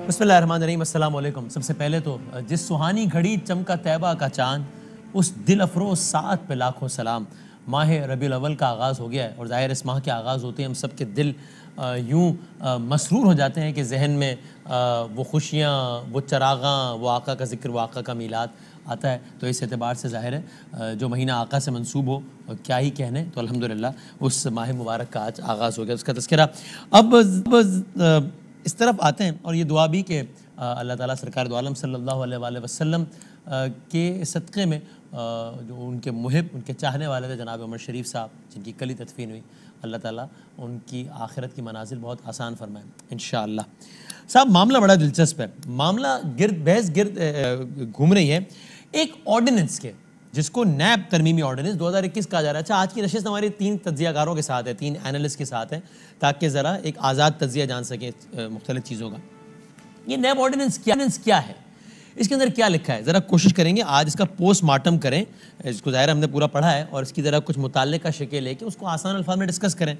بسم اللہ الرحمن الرحیم، السلام علیکم۔ سب سے پہلے تو جس سہانی گھڑی چمکا طیبہ کا چاند، اس دل افروز ساعت پہ لاکھوں سلام۔ ماہ ربیع الاول کا آغاز ہو گیا ہے اور ظاہر اس ماہ کے آغاز ہوتے ہیں ہم سب کے دل یوں مسرور ہو جاتے ہیں کہ ذہن میں وہ خوشیاں، وہ چراغاں، وہ آقا کا ذکر، وہ آقا کا میلاد آتا ہے۔ تو اس اعتبار سے ظاہر ہے جو مہینہ آقا سے منسوب ہو کیا ہی کہنے، تو الحمدللہ اس ماہ مبارک کا آج آغاز ہو گیا، اس کا تذکرہ اب اس طرف آتے ہیں۔ اور یہ دعا بھی کہ اللہ تعالیٰ سرکار دو عالم صلی اللہ علیہ وآلہ وسلم کے صدقے میں جو ان کے محب، ان کے چاہنے والے تھے جناب عمر شریف صاحب جن کی کل ہی تدفین ہوئی، اللہ تعالیٰ ان کی آخرت کی منازل بہت آسان فرمائیں انشاءاللہ۔ صاحب معاملہ بڑا دلچسپ ہے، معاملہ بحث گرد گھوم رہی ہے ایک آرڈیننس کے، جس کو نیب ترمیمی آرڈیننس 2021 کہا جا رہا ہے۔ اچھا، آج کی نشست ہماری 3 تجزیہ کاروں کے ساتھ ہے، 3 اینالسٹ کے ساتھ ہیں، تاکہ ذرا ایک آزاد تجزیہ جان سکیں مختلف چیزوں کا۔ یہ نیب آرڈیننس کیا ہے، اس کے اندر کیا لکھا ہے، ذرا کوشش کریں گے آج اس کا پوسٹ مارٹم کریں، اس کو ظاہر ہم نے پورا پڑھا ہے، اور اس کی ذرا کچھ متعلقہ شکل لے کے اس کو آسان الفاظ میں ڈسکس کریں۔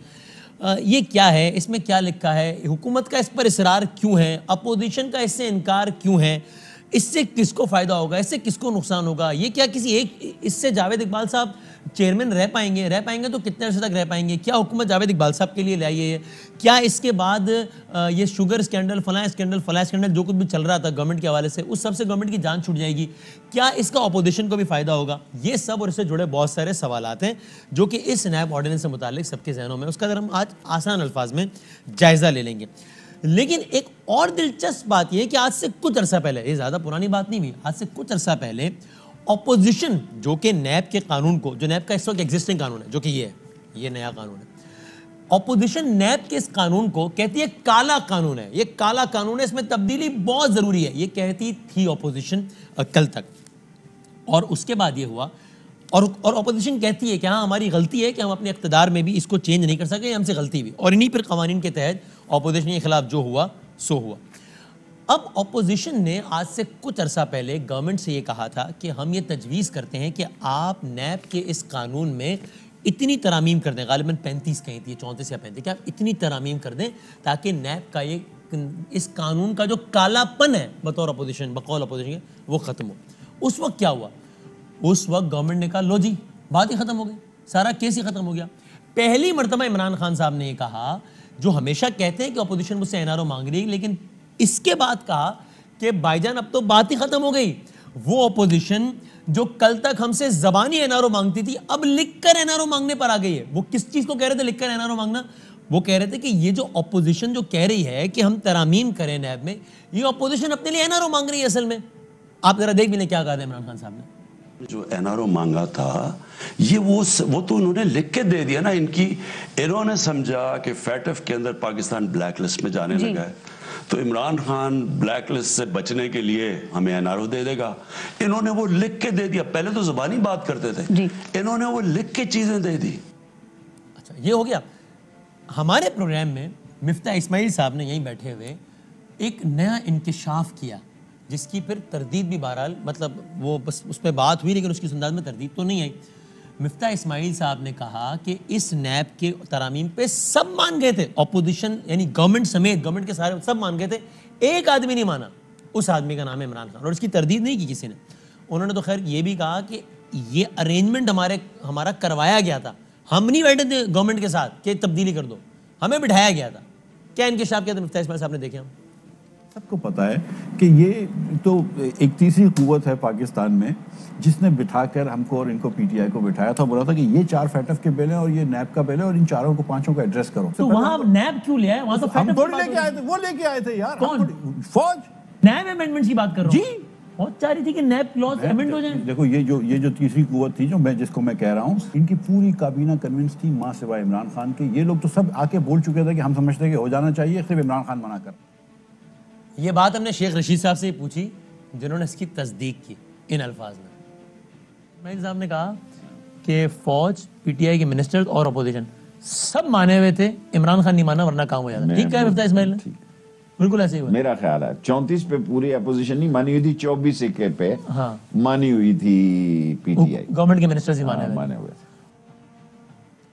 یہ کیا ہے، اس میں کیا لکھا ہے، حکومت کا اس پر اصرار کیوں ہے، اپوزیشن کا اس سے انکار کیوں ہے، اس سے کس کو فائدہ ہوگا، اس سے کس کو نقصان ہوگا، یہ کیا کسی ایک، اس سے جاوید اقبال صاحب چیئرمین رہ پائیں گے تو کتنے عرصے تک رہ پائیں گے، کیا حکومت جاوید اقبال صاحب کے لیے لائی ہے، کیا اس کے بعد یہ شوگر اسکینڈل، فلاں اسکینڈل جو کچھ بھی چل رہا تھا گورنمنٹ کے حوالے سے، اس سب سے گورنمنٹ کی جان چھوٹ جائے گی، کیا اس کا اپوزیشن کو بھی فائدہ ہوگا، یہ سب اور اس سے جڑے بہت سارے سوالات ہیں جو کہ اس نیب آرڈیننس سے متعلق سب کے ذہنوں میں، اس کا ہم آج آسان الفاظ میں جائزہ لے لیں گے۔ لیکن ایک اور دلچسپ بات یہ ہے کہ آج سے کچھ عرصہ پہلے، یہ زیادہ پرانی بات نہیں ہوئی، آج سے کچھ عرصہ پہلے اپوزیشن جو کہ نیب کے قانون کو، جو نیب کا اس وقت ایگزسٹنگ قانون ہے، جو کہ یہ نیا قانون ہے، اپوزیشن نیب کے اس قانون کو کہتی ہے کالا قانون ہے، یہ کالا قانون ہے، اس میں تبدیلی بہت ضروری ہے، یہ کہتی تھی اپوزیشن کل تک۔ اور اس کے بعد یہ ہوا، اور اپوزیشن کہتی ہے کہ ہاں ہماری غلطی ہے کہ ہم اپنے اقتدار میں بھی اس کو چینج نہیں کر سکے، ہم سے غلطی بھی، اور انہی پر قوانین کے تحت اپوزیشن کے خلاف جو ہوا سو ہوا۔ اب اپوزیشن نے آج سے کچھ عرصہ پہلے گورنمنٹ سے یہ کہا تھا کہ ہم یہ تجویز کرتے ہیں کہ آپ نیب کے اس قانون میں اتنی ترامیم کر دیں، غالباً 35 کہیں تھی، 34 یا 35، کہ آپ اتنی ترامیم کر دیں تاکہ نیب کا یہ اس قانون کا جو کالا پن ہے بطور اپوزیشن، بقول اپوزیشن کے، وہ ختم ہو۔ اس وقت کیا ہوا، اس وقت گورنمنٹ نے کہا لو جی بات ہی ختم ہو گئی، سارا کیس ہی ختم ہو گیا۔ پہلی مرتبہ عمران خان صاحب نے یہ کہا، جو ہمیشہ کہتے ہیں کہ اپوزیشن مجھ سے این آر او مانگ رہی ہے، لیکن اس کے بعد کہا کہ بھائی جان اب تو بات ہی ختم ہو گئی، وہ اپوزیشن جو کل تک ہم سے زبانی این آر او مانگتی تھی اب لکھ کر این آر او مانگنے پر آ گئی ہے۔ وہ کس چیز کو کہہ رہے تھے لکھ کر این آر او مانگنا؟ وہ کہہ رہے تھے کہ یہ جو اپوزیشن جو کہہ رہی ہے کہ ہم ترامیم کریں نیب میں، یہ اپوزیشن اپنے لیے این آر او مانگ رہی ہے اصل میں۔ آپ ذرا دیکھ بھی لیں کیا کہا تھا عمران خان صاحب نے۔ جو این آر او مانگا تھا یہ وہ تو انہوں نے لکھ کے دے دیا نا، انہوں نے سمجھا کہ فیٹف کے اندر پاکستان بلیک لسٹ میں جانے لگا ہے، تو عمران خان بلیک لسٹ سے بچنے کے لیے ہمیں این آر او دے دے گا، انہوں نے وہ لکھ کے دے دیا۔ پہلے تو زبانی بات کرتے تھے، انہوں نے وہ لکھ کے چیزیں دے دی۔ اچھا یہ ہو گیا۔ ہمارے پروگرام میں مفتاح اسماعیل صاحب نے یہیں بیٹھے ہوئے ایک نیا انکشاف کیا، جس کی پھر تردید بھی بہرحال، مطلب وہ بس اس پہ بات ہوئی لیکن اس کی انداز میں تردید تو نہیں آئی۔ مفتاح اسماعیل صاحب نے کہا کہ اس نیب کے ترامیم پہ سب مان گئے تھے، اپوزیشن یعنی گورنمنٹ سمیت، گورنمنٹ کے سارے سب مان گئے تھے، ایک آدمی نہیں مانا، اس آدمی کا نام ہے عمران خان، اور اس کی تردید نہیں کی کسی نے۔ انہوں نے تو خیر یہ بھی کہا کہ یہ ارینجمنٹ ہمارا کروایا گیا تھا، ہم نہیں بیٹھے تھے گورنمنٹ کے ساتھ کہ تبدیلی کر دو، ہمیں بٹھایا گیا تھا۔ کیا انکشاف کیا تھا مفتاح اسماعیل صاحب نے، دیکھیں ہم؟ سب کو پتا ہے کہ یہ تو ایک تیسری قوت ہے پاکستان میں جس نے بٹھا کر ہم کو اور ان کو پی ٹی آئی کو بٹھایا تھا، بولا تھا کہ یہ 4 فیٹف کے بل ہیں اور یہ نیب کا بل ہے اور ان چاروں کو 5 کو ایڈریس کرو۔ تو وہاں نیب کیوں لیا ہے؟ وہاں تو ہم تھوڑی لے کے آئے تھے، وہ لے کے آئے تھے یار۔ کون؟ فوج نیب امینڈمنٹ کی بات کر رہا ہوں۔ جی فوج چاہ رہی تھی کہ نیب کلاس امینڈ ہو جائیں۔ دیکھو یہ جو تیسری قوت تھی جس کو میں کہہ رہا ہوں، ان کی پوری کابینہ کنونس تھی ماں سوائے عمران خان کے۔ یہ لوگ تو سب آ کے بول چکے تھے کہ ہم سمجھتے ہیں کہ ہو جانا چاہیے، صرف عمران خان منع کر۔ یہ بات ہم نے شیخ رشید صاحب سے پوچھی جنہوں نے اس کی تصدیق کی ان الفاظ میں۔ اسماعیل صاحب نے کہا کہ فوج، پی ٹی آئی کے منسٹر اور اپوزیشن سب مانے ہوئے تھے، عمران خان نہیں مانا ورنہ کام ہو جاتا۔ ٹھیک ہے مفتاح اسماعیل نے، بالکل ایسے ہی ہوا۔ میرا خیال ہے 34 پہ پوری اپوزیشن نہیں مانی ہوئی تھی، 24 پہ مانی ہوئی تھی پی ٹی آئی، گورنمنٹ کے منسٹرز ہی مانے ہوئے تھے۔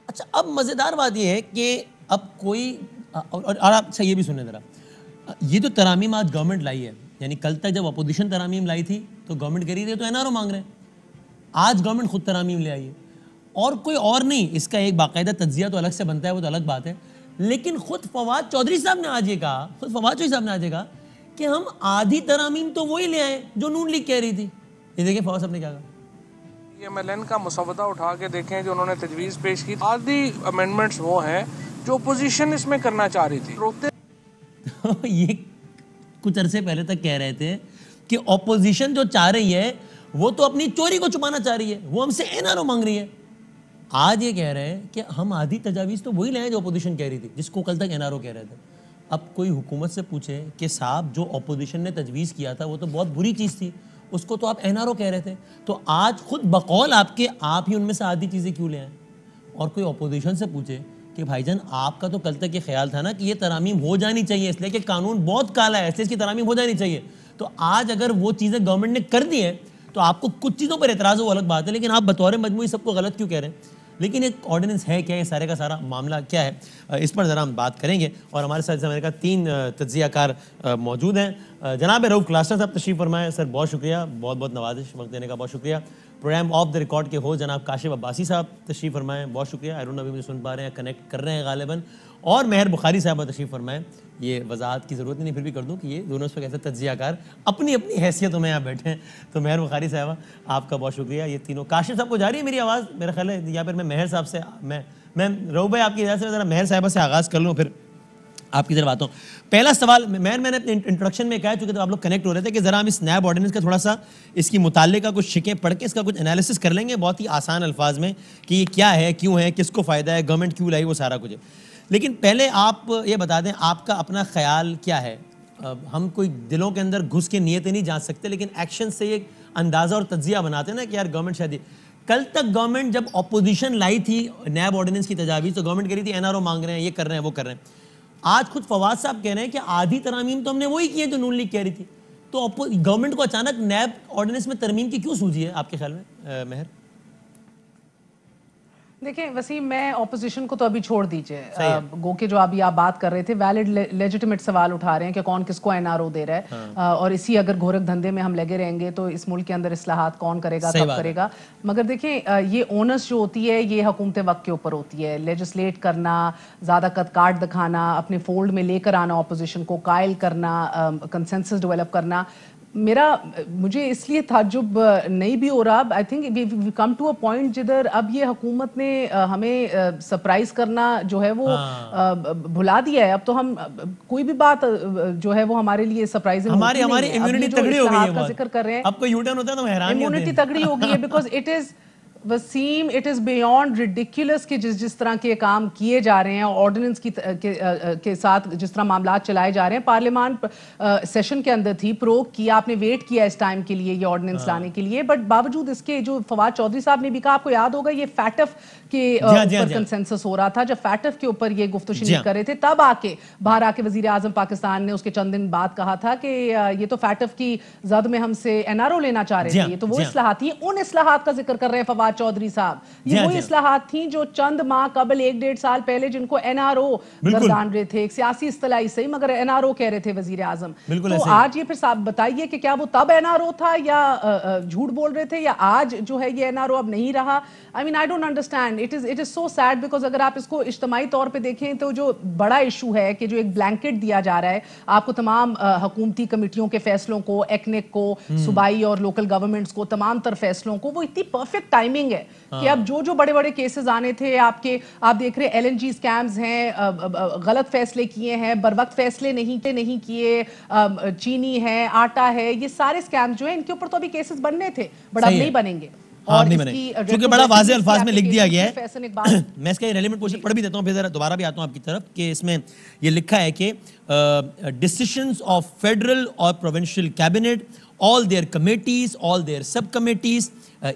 اچھا اب مزیدار بات یہ ہے کہ اب کوئی، اور آپ یہ بھی سنیں ذرا، یہ تو ترامیم آج گورنمنٹ لائی ہے، یعنی کل تک جب اپوزیشن ترامیم لائی تھی تو گورنمنٹ کہہ رہی تھی تو این آر او مانگ رہے ہیں، آج گورنمنٹ خود ترامیم لے آئی ہے، اور کوئی اور نہیں، اس کا ایک باقاعدہ تجزیہ تو الگ سے بنتا ہے، وہ تو الگ بات ہے، لیکن خود فواد چودھری صاحب نے آج یہ کہا، کہ ہم آدھی ترامیم تو وہی لے آئے جو نون لیگ کہہ رہی تھی. یہ دیکھیں فواد صاحب نے کیا کہا. ایم ایل این کا مسودہ اٹھا کے دیکھیں جو انہوں نے تجویز پیش کی، آدھی امینڈمنٹس وہ ہیں جو اپوزیشن اس میں کرنا چاہ رہی تھی. یہ کچھ عرصے پہلے تک کہہ رہے تھے کہ اپوزیشن جو چاہ رہی ہے وہ تو اپنی چوری کو چھپانا چاہ رہی ہے، وہ ہم سے این آر او مانگ رہی ہے. آج یہ کہہ رہے ہیں کہ ہم آدھی تجاویز تو وہی لائیں جو اپوزیشن کہہ رہی تھی، جس کو کل تک این آر او کہہ رہے تھے. اب کوئی حکومت سے پوچھے کہ صاحب جو اپوزیشن نے تجویز کیا تھا وہ تو بہت بری چیز تھی، اس کو تو آپ این آر او کہہ رہے تھے، تو آج خود بقول آپ کے آپ ہی ان میں سے آدھی چیزیں کیوں لے آئیں. اور کوئی اپوزیشن سے پوچھے کہ بھائی جان آپ کا تو کل تک یہ خیال تھا نا کہ یہ ترامیم ہو جانی چاہیے، اس لیے کہ قانون بہت کالا ہے، اس لیے اس کی ترامیم ہو جانی چاہیے، تو آج اگر وہ چیزیں گورنمنٹ نے کر دی ہیں تو آپ کو کچھ چیزوں پر اعتراض ہو، وہ الگ بات ہے، لیکن آپ بطور مجموعی سب کو غلط کیوں کہہ رہے ہیں. لیکن ایک آرڈیننس ہے کیا، یہ سارے کا سارا معاملہ کیا ہے، اس پر ذرا ہم بات کریں گے. اور ہمارے ساتھ ہمارے کا 3 تجزیہ کار موجود ہیں. جناب رؤف کلاسٹر صاحب تشریف فرمائیں. سر بہت شکریہ، بہت بہت نوازش، وقت دینے کا بہت شکریہ. پروگرام آف دا ریکارڈ کے ہو جناب کاشف عباسی صاحب تشریف فرمائیں، بہت شکریہ. آئی ڈونٹ نو ابھی مجھے سن پا رہے ہیں، کنیکٹ کر رہے ہیں غالباً. اور مہر بخاری صاحبہ تشریف فرمائیں. یہ وضاحت کی ضرورت نہیں، پھر بھی کر دوں کہ یہ دونوں اس وقت ایسے تجزیہ کار اپنی اپنی حیثیتوں میں یہاں بیٹھے ہیں. تو مہر بخاری صاحبہ آپ کا بہت شکریہ. یہ تینوں کاشف صاحب کو جا رہی ہے میری آواز میرا خیال ہے، یا پھر میں مہر صاحب سے میں رؤف بھائی آپ کی اجازت سے ذرا مہر صاحبہ سے آغاز کر لوں، پھر آپ کی طرف آتا ہوں. پہلا سوال میں نے اپنے انٹروڈکشن میں کہا، چونکہ آپ لوگ کنیکٹ ہو رہے تھے، کہ ذرا ہم اس نیب آرڈیننس کا تھوڑا سا اس کی متعلقہ کچھ شکیں پڑھ کے اس کا کچھ انالیسس کر لیں گے بہت ہی آسان الفاظ میں، کہ یہ کیا ہے، کیوں ہے، کس کو فائدہ ہے، گورنمنٹ کیوں لائی، وہ سارا کچھ ہے. لیکن پہلے آپ یہ بتا دیں آپ کا اپنا خیال کیا ہے. ہم کوئی دلوں کے اندر گھس کے نیتیں نہیں جان سکتے، لیکن ایکشن سے ایک اندازہ اور تجزیہ بناتے ہیں نا کہ یار گورنمنٹ شاید کل تک گورنمنٹ جب اپوزیشن لائی تھی نیب آرڈیننس کی تجاویز تو گورنمنٹ کہہ رہی تھی این آر او مانگ رہے ہیں، یہ کر رہے ہیں، وہ کر رہے ہیں. آج خود فواد صاحب کہہ رہے ہیں کہ آدھی ترامیم تو ہم نے وہی کی ہے جو نون لیگ کہہ رہی تھی. تو گورنمنٹ کو اچانک نیب آرڈیننس میں ترمیم کی کیوں سوچی ہے آپ کے خیال میں مہر؟ دیکھیں وسیم، میں اپوزیشن کو تو ابھی چھوڑ دیجئے، گو کہ جو ابھی آپ بات کر رہے تھے ویلڈ لیجیٹیمیٹ سوال اٹھا رہے ہیں کہ کون کس کو این آر او دے رہا ہے، اور اسی اگر گھورک دھندے میں ہم لگے رہیں گے تو اس ملک کے اندر اصلاحات کون کرے گا، کب کرے گا. مگر دیکھیں یہ اونس جو ہوتی ہے یہ حکومت وقت کے اوپر ہوتی ہے. لیجسلیٹ کرنا، زیادہ قد کاٹ دکھانا، اپنے فولڈ میں لے کر آنا اپوزیشن کو، قائل کرنا، کنسنسس ڈیولپ کرنا، مجھے اس لیے تعجب نہیں بھی ہو رہا. I think we come to a point جدھر اب یہ حکومت نے ہمیں سرپرائز کرنا جو ہے وہ بھلا دیا ہے. اب تو ہم کوئی بھی بات جو ہے وہ ہمارے لیے سرپرائزنگ ہوتی نہیں ہے. ہماری امیونٹی تگڑی ہو گئی ہے، ذکر کر رہے ہیں اب کوئی یو ٹرن ہوتا ہے تو ہم حیران نہیں ہوتے. امیونٹی تگڑی ہو گئی ہے because it is Waseem, it is beyond ridiculous کہ جس طرح کے کام کیے جا رہے ہیں، آرڈیننس کے ساتھ جس طرح معاملات چلائے جا رہے ہیں. پارلیمان سیشن کے اندر تھی، پروگ کیا، آپ نے ویٹ کیا اس ٹائم کے لیے یہ آرڈیننس لانے کے لیے، بٹ باوجود اس کے جو فواد چودھری صاحب نے بھی کہا، آپ کو یاد ہوگا یہ فیٹف کے اوپر کنسنسس ہو رہا تھا. جب فیٹف کے اوپر یہ گفت و شنید کر رہے تھے تب باہر آ کے وزیر اعظم پاکستان نے اس کے چند دن بعد کہا تھا کہ یہ تو فیٹف کی زد میں ہم سے این آر او لینا چاہ رہے تھے. یہ تو وہ اصلاحات تھیں، ان اصلاحات کا ذکر کر رہے ہیں فواد چودھری صاحب. یہ وہی اصلاحات تھیں جو چند ماہ قبل 1-1.5 سال پہلے جن کو این آر او گردان رہے تھے، ایک سیاسی اصطلاحی صحیح مگر این آر او کہہ رہے تھے وزیر اعظم. تو آج یہ پھر صاحب بتائیے کہ کیا وہ تب این آر او تھا یا جھوٹ بول رہے تھے، یا آج جو ہے یہ این آر او اب نہیں رہا. I mean I don't understand. It is so sad because اگر آپ اس کو اجتماعی طور پہ دیکھیں تو جو بڑا ایشو ہے کہ جو ایک بلینکٹ دیا جا رہا ہے آپ کو تمام حکومتی کمیٹیوں کے فیصلوں کو، ایکنک کو، صوبائی اور لوکل گورنمنٹس کو، تمام تر فیصلوں کو، وہ اتنی پرفیکٹ ٹائمنگ ہے کہ اب جو بڑے بڑے کیسز آنے تھے آپ دیکھ رہے ایل این جی اسکیمز ہیں، غلط فیصلے کیے ہیں، بر وقت فیصلے نہیں کیے، چینی ہے، آٹا ہے، یہ سارے اسکیمز جو ہیں ان کے اوپر تو ابھی کیسز بننے تھے بٹ اب نہیں بنیں گے. اور چونکہ بڑا واضح الفاظ میں لکھ دیا گیا ہے. میں اس کا ریلیونٹ پورشن پڑھ بھی دیتا ہوں، پھر دوبارہ بھی آتا ہوں آپ کی طرف، کہ اس میں یہ لکھا ہے کہ ڈیسیشنز آف فیڈرل اور provincial cabinet all their committees, all their sub-committees,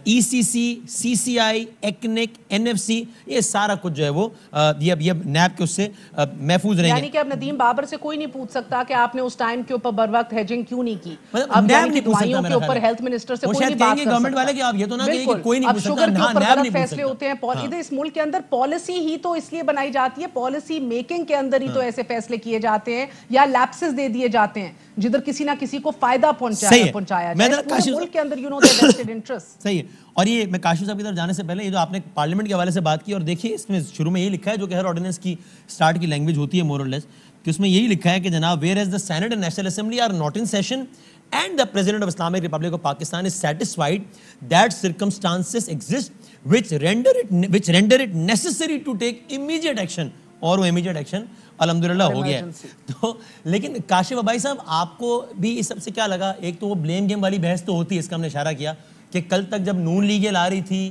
ECC, CCI, ECNIC, NFC, یہ سارا کچھ جو ہے وہ یہ اب نیب کے اس سے محفوظ رہیں گے. یعنی کہ اب ندیم بابر سے کوئی نہیں پوچھ سکتا کہ آپ نے اس ٹائم کے اوپر بر وقت ہیجنگ کیوں نہیں کی. اب نیب نہیں پوچھ سکتا دوائیوں کے اوپر ہیلتھ منسٹر سے کوئی نہیں بات کر سکتا. گورنمنٹ والے کہ آپ یہ تو نہ کہیں کہ کوئی نہیں اب پوچھ سکتا. شوگر کے اوپر نیب غلط نہیں پوچھ فیصلے ہوتے ہیں. ادھر اس ملک کے اندر پالیسی ہی تو اس لیے بنائی جاتی ہے, پالیسی میکنگ کے اندر ہی تو ایسے فیصلے کیے جاتے ہیں یا لیپسز دے دیے جاتے ہیں جدھر کسی نہ کسی کو فائدہ پہنچایا جائے. پورے ملک کے اندر vested interest. صحیح ہے. اور یہ میں کاشف صاحب کی طرف جانے سے پہلے یہ جو آپ نے پارلیمنٹ کے حوالے سے بات کی, اور دیکھیے اس میں شروع میں یہی لکھا ہے جو کہ ہر آرڈیننس کی سٹارٹ کی لینگویج ہوتی ہے مور اور لیس, کہ اس میں یہی لکھا ہے کہ جناب whereas the senate and national assembly are not in session and the president of Islamic republic of Pakistan is satisfied that circumstances exist which render it necessary to take immediate action, اور وہ immediate action الحمدللہ ہو گیا ہے. تو لیکن کاشف ابائی صاحب آپ کو بھی اس سب سے کیا لگا؟ ایک تو وہ بلیم گیم والی بحث تو ہوتی ہے, اس کا ہم نے اشارہ کیا کہ کل تک جب نون لیگ لا رہی تھی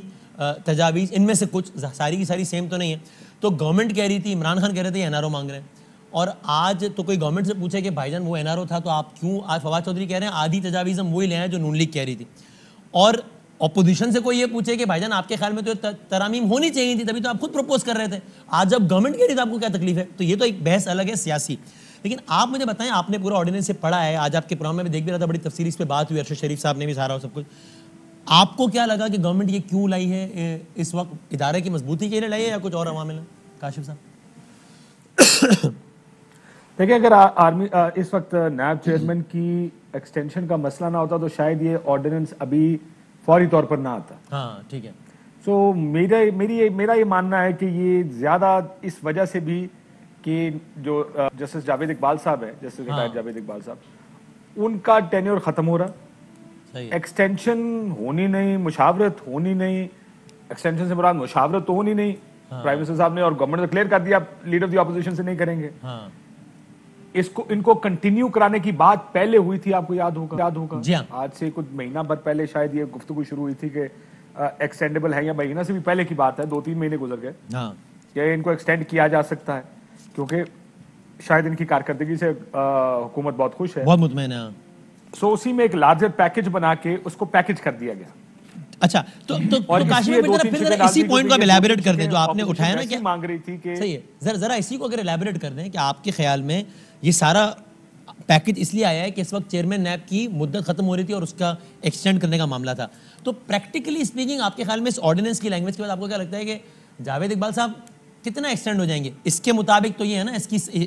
تجاویز, ان میں سے کچھ ساری کی ساری سیم تو نہیں ہے, تو گورنمنٹ کہہ رہی تھی, عمران خان کہہ رہے تھے این آر او مانگ رہے ہیں, اور آج تو کوئی گورنمنٹ سے پوچھے کہ بھائی جان وہ این آر او تھا تو آپ کیوں, آج فواد چودھری کہہ رہے ہیں آدھی تجاویز ہم وہی لے آئے جو نون لیگ کہہ رہی تھی, اور اپوزیشن سے کوئی یہ پوچھے کہ بھائی جان آپ کے خیال میں تو ترامیم ہونی چاہیے تھی, تبھی تو آپ خود پروپوز کر رہے تھے, آج جب گورنمنٹ کہہ رہی تو آپ کو کیا تکلیف ہے؟ تو یہ تو ایک بحث الگ ہے سیاسی. لیکن آپ مجھے بتائیں, آپ نے پورا آرڈیننس سے پڑھا ہے, آج آپ کے پروگرام میں بھی دیکھ بھی رہا تھا, بڑی تفصیلی اس پہ بات ہوئی, ارشد شریف صاحب نے بھی سارا سب کچھ. آپ کو کیا لگا کہ گورنمنٹ یہ کیوں لائی ہے اس وقت؟ ادارے کی مضبوطی کے لیے لائی ہے یا کچھ اور عوامل ہیں؟ کاشف صاحب دیکھیں, اگر آرمی اس وقت نیب چیئرمین کی ایکسٹینشن کا مسئلہ نہ ہوتا تو شاید یہ آرڈیننس ابھی فوری طور پر نہ آتا. ہاں ٹھیک ہے. سو میرا یہ ماننا ہے کہ یہ زیادہ اس وجہ سے بھی کہ جو جسٹس جاوید اقبال صاحب ہے, جسٹس ریٹائرڈ جاوید اقبال صاحب, ان کا ٹینیور ختم ہو رہا, ایکسٹینشن ہونی نہیں, مشاورت ہونی نہیں. ایکسٹینشن سے مراد مشاورت تو ہونی نہیں, پرائم منسٹر صاحب نے اور گورنمنٹ نے کلیئر کر دیا لیڈر آف دی اپوزیشن سے نہیں کریں گے. ان کو کنٹینیو کرانے کی بات پہلے ہوئی تھی, آپ کو یاد ہوگا آج سے کچھ مہینہ بھر پہلے شاید یہ گفتگو شروع ہوئی تھی کہ ایکسٹینڈیبل ہے, یا مہینہ سے بھی پہلے کی بات ہے, 2-3 مہینے گزر گئے, کہ ان کو ایکسٹینڈ کیا جا سکتا ہے کیونکہ شاید ان کی کارکردگی سے حکومت بہت خوش ہے, بہت مطمئن ہے. سو اسی میں ایک لارجر پیکج بنا کے اس کو پیکج کر دیا گیا. اچھا, تو کاشف پھر اسی پوائنٹ کو آپ الیبوریٹ کر دیں جو آپ نے اٹھایا نا, کہ مانگ رہی تھی کہ صحیح ہے, ذرا اسی کو اگر الیبوریٹ کر دیں کہ آپ کے خیال میں یہ سارا پیکج اس لیے آیا ہے کہ اس وقت چیئرمین نیب کی مدت ختم ہو رہی تھی اور اس کا ایکسٹینڈ کرنے کا معاملہ تھا, تو پریکٹیکلی اسپیکنگ آپ کے خیال میں اس آرڈیننس کی لینگویج کے بعد آپ کو کیا لگتا ہے کہ جاوید اقبال صاحب کتنا ایکسٹینڈ ہو جائیں گے؟ اس کے مطابق تو یہ ہے نا,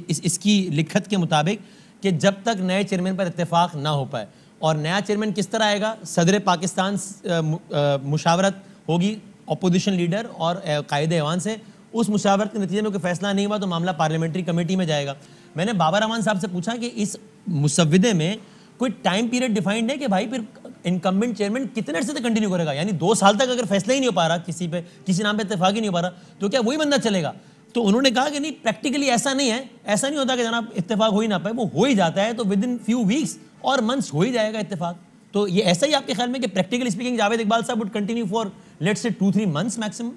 اس کی لکھت کے مطابق کہ جب تک نئے چیئرمین پر اتفاق نہ ہو پائے, اور نیا چیئرمین کس طرح آئے گا؟ صدر پاکستان مشاورت ہوگی اپوزیشن لیڈر اور قائد ایوان سے, اس مشاورت کے نتیجے میں کوئی فیصلہ نہیں ہوا تو معاملہ پارلیمنٹری کمیٹی میں جائے گا. میں نے بابر رحمان صاحب سے پوچھا کہ اس مسودے میں کوئی ٹائم پیریڈ ڈیفائنڈ ہے کہ بھائی پھر انکمبنٹ چیئرمین کتنے عرصے تک کنٹینیو کرے گا؟ یعنی 2 سال تک اگر فیصلہ ہی نہیں ہو پا رہا, کسی نام پہ اتفاق ہی نہیں ہو پا رہا, تو کیا وہی بندہ چلے گا؟ تو انہوں نے کہا کہ نہیں, پریکٹیکلی ایسا نہیں ہے, ایسا نہیں ہوتا کہ جناب اتفاق ہو ہی نہ پائے, وہ ہو ہی جاتا ہے, تو ود ان فیو ویکس اور منتھس ہو ہی جائے گا اتفاق. تو یہ ایسا ہی آپ کے خیال میں کہ پریکٹیکلی اسپیکنگ جاوید اقبال صاحب would continue for let's say 2-3 months maximum?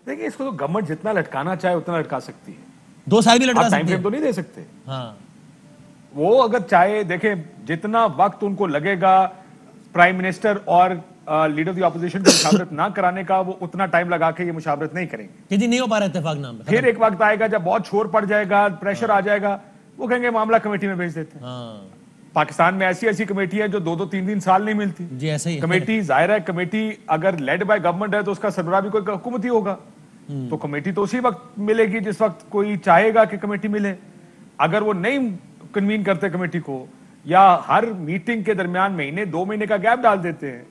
دیکھیں, اس کو تو گورنمنٹ جتنا لٹکانا چاہے اتنا لٹکا سکتی ہے, 2 سال بھی لٹکا سکتی ہے, ٹائم فریم تو نہیں دے سکتے. ہاں, وہ اگر چاہے, دیکھیں جتنا وقت ان کو لگے گا پرائم منسٹر اور لیڈر آف دی اپوزیشن کی مشاورت نہ کرانے کا, وہ اتنا ٹائم لگا کے یہ مشاورت نہیں کریں گے. کہ جی نہیں ہو پا رہا اتفاق نام پہ. پھر ایک وقت آئے گا جب بہت شور پڑ جائے گا, پریشر آ جائے گا, وہ کہیں گے معاملہ کمیٹی میں بھیج دیتے ہیں. پاکستان میں ایسی کمیٹی ہے جو 2-3 سال نہیں ملتی. جی ایسا ہی کمیٹی, ظاہر ہے کمیٹی اگر لیڈ بائی گورنمنٹ ہے تو اس کا سربراہ بھی کوئی حکومت ہی ہوگا, تو کمیٹی تو اسی وقت ملے گی جس وقت کوئی چاہے گا کہ کمیٹی ملے. اگر وہ نہیں کنوین کرتے کمیٹی کو, یا ہر میٹنگ کے درمیان 1-2 مہینے کا گیپ ڈال دیتے ہیں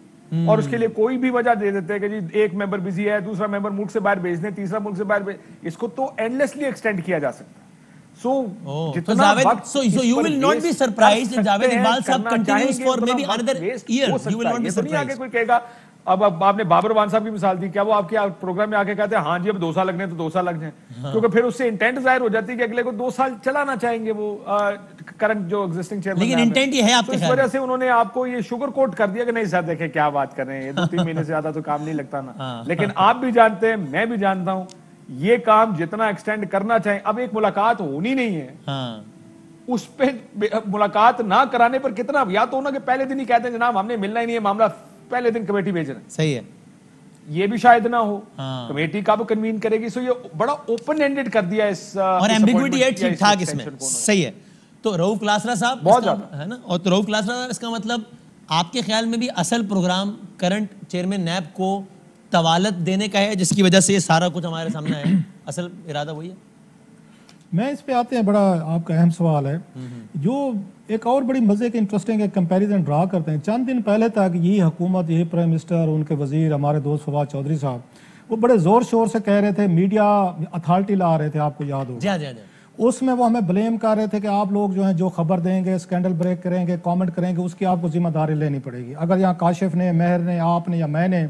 اور اس کے لیے کوئی بھی وجہ دے دیتے ہیں کہ جی ایک ممبر بزی ہے, دوسرا ممبر ملک سے باہر بھیج دیں, تیسرا ملک سے باہر بھیج, اس کو تو اینڈلیسلی ایکسٹینڈ کیا جا سکتا ہے. So you will not be surprised if Javed Iqbal sahab continues for maybe another year. You will not be surprised. کوئی کہے گا, اب آپ نے بابر رحمان صاحب کی مثال دی, کیا وہ آپ کے پروگرام میں آ کے کہتے ہیں ہاں جی اب 2 سال لگنے ہیں تو 2 سال لگ جائیں, کیونکہ پھر اس سے انٹینٹ ظاہر ہو جاتی ہے کہ اگلے کو 2 سال چلانا چاہیں گے وہ کرنٹ جو ایگزسٹنگ چیئرمین. لیکن انٹینٹ یہ ہے آپ کے خیال میں, اس وجہ سے انہوں نے آپ کو یہ شوگر کوٹ کر دیا کہ نہیں سر دیکھیں کیا بات کر رہے ہیں, یہ 2-3 مہینے سے زیادہ تو کام نہیں لگتا نا. لیکن آپ بھی جانتے ہیں, میں بھی جانتا ہوں, یہ کام جتنا ایکسٹینڈ کرنا چاہیں, اب ایک ملاقات ہونی نہیں ہے, اس پہ ملاقات نہ کرانے پر کتنا, یا تو انہوں نے پہلے دن ہی کہتے ہیں جناب ہم نے ملنا ہی نہیں ہے, معاملہ پہلے دن کمیٹی بھیج رہے ہیں. صحیح ہے, یہ بھی شاید نہ ہو, کمیٹی کب کنوین کرے گی. سو یہ بڑا اوپن اینڈڈ کر دیا اس, اور ایمبیگوٹی ہے ٹھیک ٹھاک اس میں. صحیح ہے. تو رؤف کلاسرا صاحب بہت زیادہ ہے نا, اور تو رؤف کلاسرا صاحب اس کا مطلب آپ کے خیال میں بھی اصل پروگرام کرنٹ چیئرمین نیب کو طوالت دینے کا ہے, جس کی وجہ سے یہ سارا کچھ ہمارے سامنے ہے, اصل ارادہ وہی ہے؟ میں اس پہ آتے ہیں, بڑا آپ کا اہم سوال ہے جو ایک اور بڑی مزے کے انٹرسٹنگ ایک کمپیریزن ڈرا کرتے ہیں. چند دن پہلے تک یہی حکومت, یہی پرائم منسٹر, ان کے وزیر ہمارے دوست فواد چودھری صاحب, وہ بڑے زور شور سے کہہ رہے تھے, میڈیا اتھارٹی لا رہے تھے, آپ کو یاد ہو, اس میں وہ ہمیں بلیم کر رہے تھے کہ آپ لوگ جو ہیں جو خبر دیں گے, اسکینڈل بریک کریں گے, کامنٹ کریں گے, اس کی آپ کو ذمہ داری لینی پڑے گی. اگر یہاں کاشف نے, مہر نے, آپ نے یا میں نے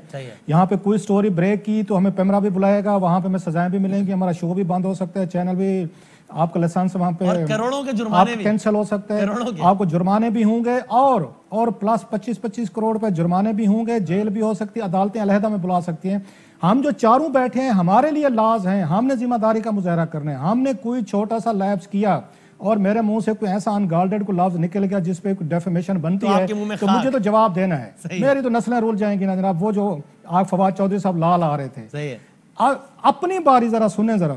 یہاں پہ کوئی سٹوری بریک کی تو ہمیں پیمرا بھی بلائے گا, وہاں پہ ہمیں سزائیں بھی ملیں گی, ہمارا شو بھی بند ہو سکتا ہے, چینل بھی, آپ کا لائسنس وہاں پہ کروڑوں کے جرمانے بھی کینسل ہو سکتا ہے, آپ کو جرمانے بھی ہوں گے, اور پلس 25 کروڑ پہ جرمانے بھی ہوں گے, جیل بھی ہو سکتی ہے, عدالتیں علیحدہ میں بلا سکتی ہیں. ہم جو چاروں بیٹھے ہیں, ہمارے لیے لاز ہیں, ہم نے ذمہ داری کا مظاہرہ کرنا ہے. ہم نے کوئی چھوٹا سا لیپس کیا اور میرے منہ سے کوئی ایسا انگارڈڈ کو لفظ نکل گیا جس پہ کوئی ڈیفیمیشن بنتی ہے تو مجھے تو جواب دینا ہے. میری تو نسلیں رول جائیں گی نا جناب. وہ جو آپ فواد چودھری صاحب لال آ رہے تھے, اپنی باری ذرا سنیں, ذرا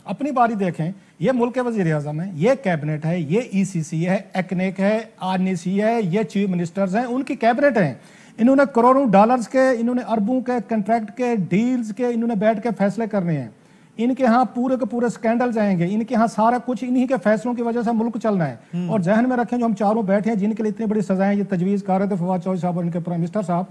اپنی باری دیکھیں. یہ ملک کے وزیر اعظم ہے, یہ کیبنٹ ہے, یہ ای سی سی ہے, ایکنیک ہے, آرنیسی ہے, یہ چیف منسٹرز ہیں, ان کی کیبنٹ ہیں. انہوں نے کروڑوں ڈالرز کے, انہوں نے اربوں کے کنٹریکٹ کے, ڈیلز کے, انہوں نے بیٹھ کے فیصلے کرنے ہیں. ان کے ہاں پورے کے پورے سکینڈلز آئیں گے, ان کے ہاں سارا کچھ انہی کے فیصلوں کی وجہ سے ملک چلنا ہے. اور ذہن میں رکھیں جو ہم چاروں بیٹھے ہیں جن کے لیے اتنی بڑی سزائیں یہ تجویز کر رہے تھے فواد چودھری صاحب اور ان کے پرائم منسٹر صاحب,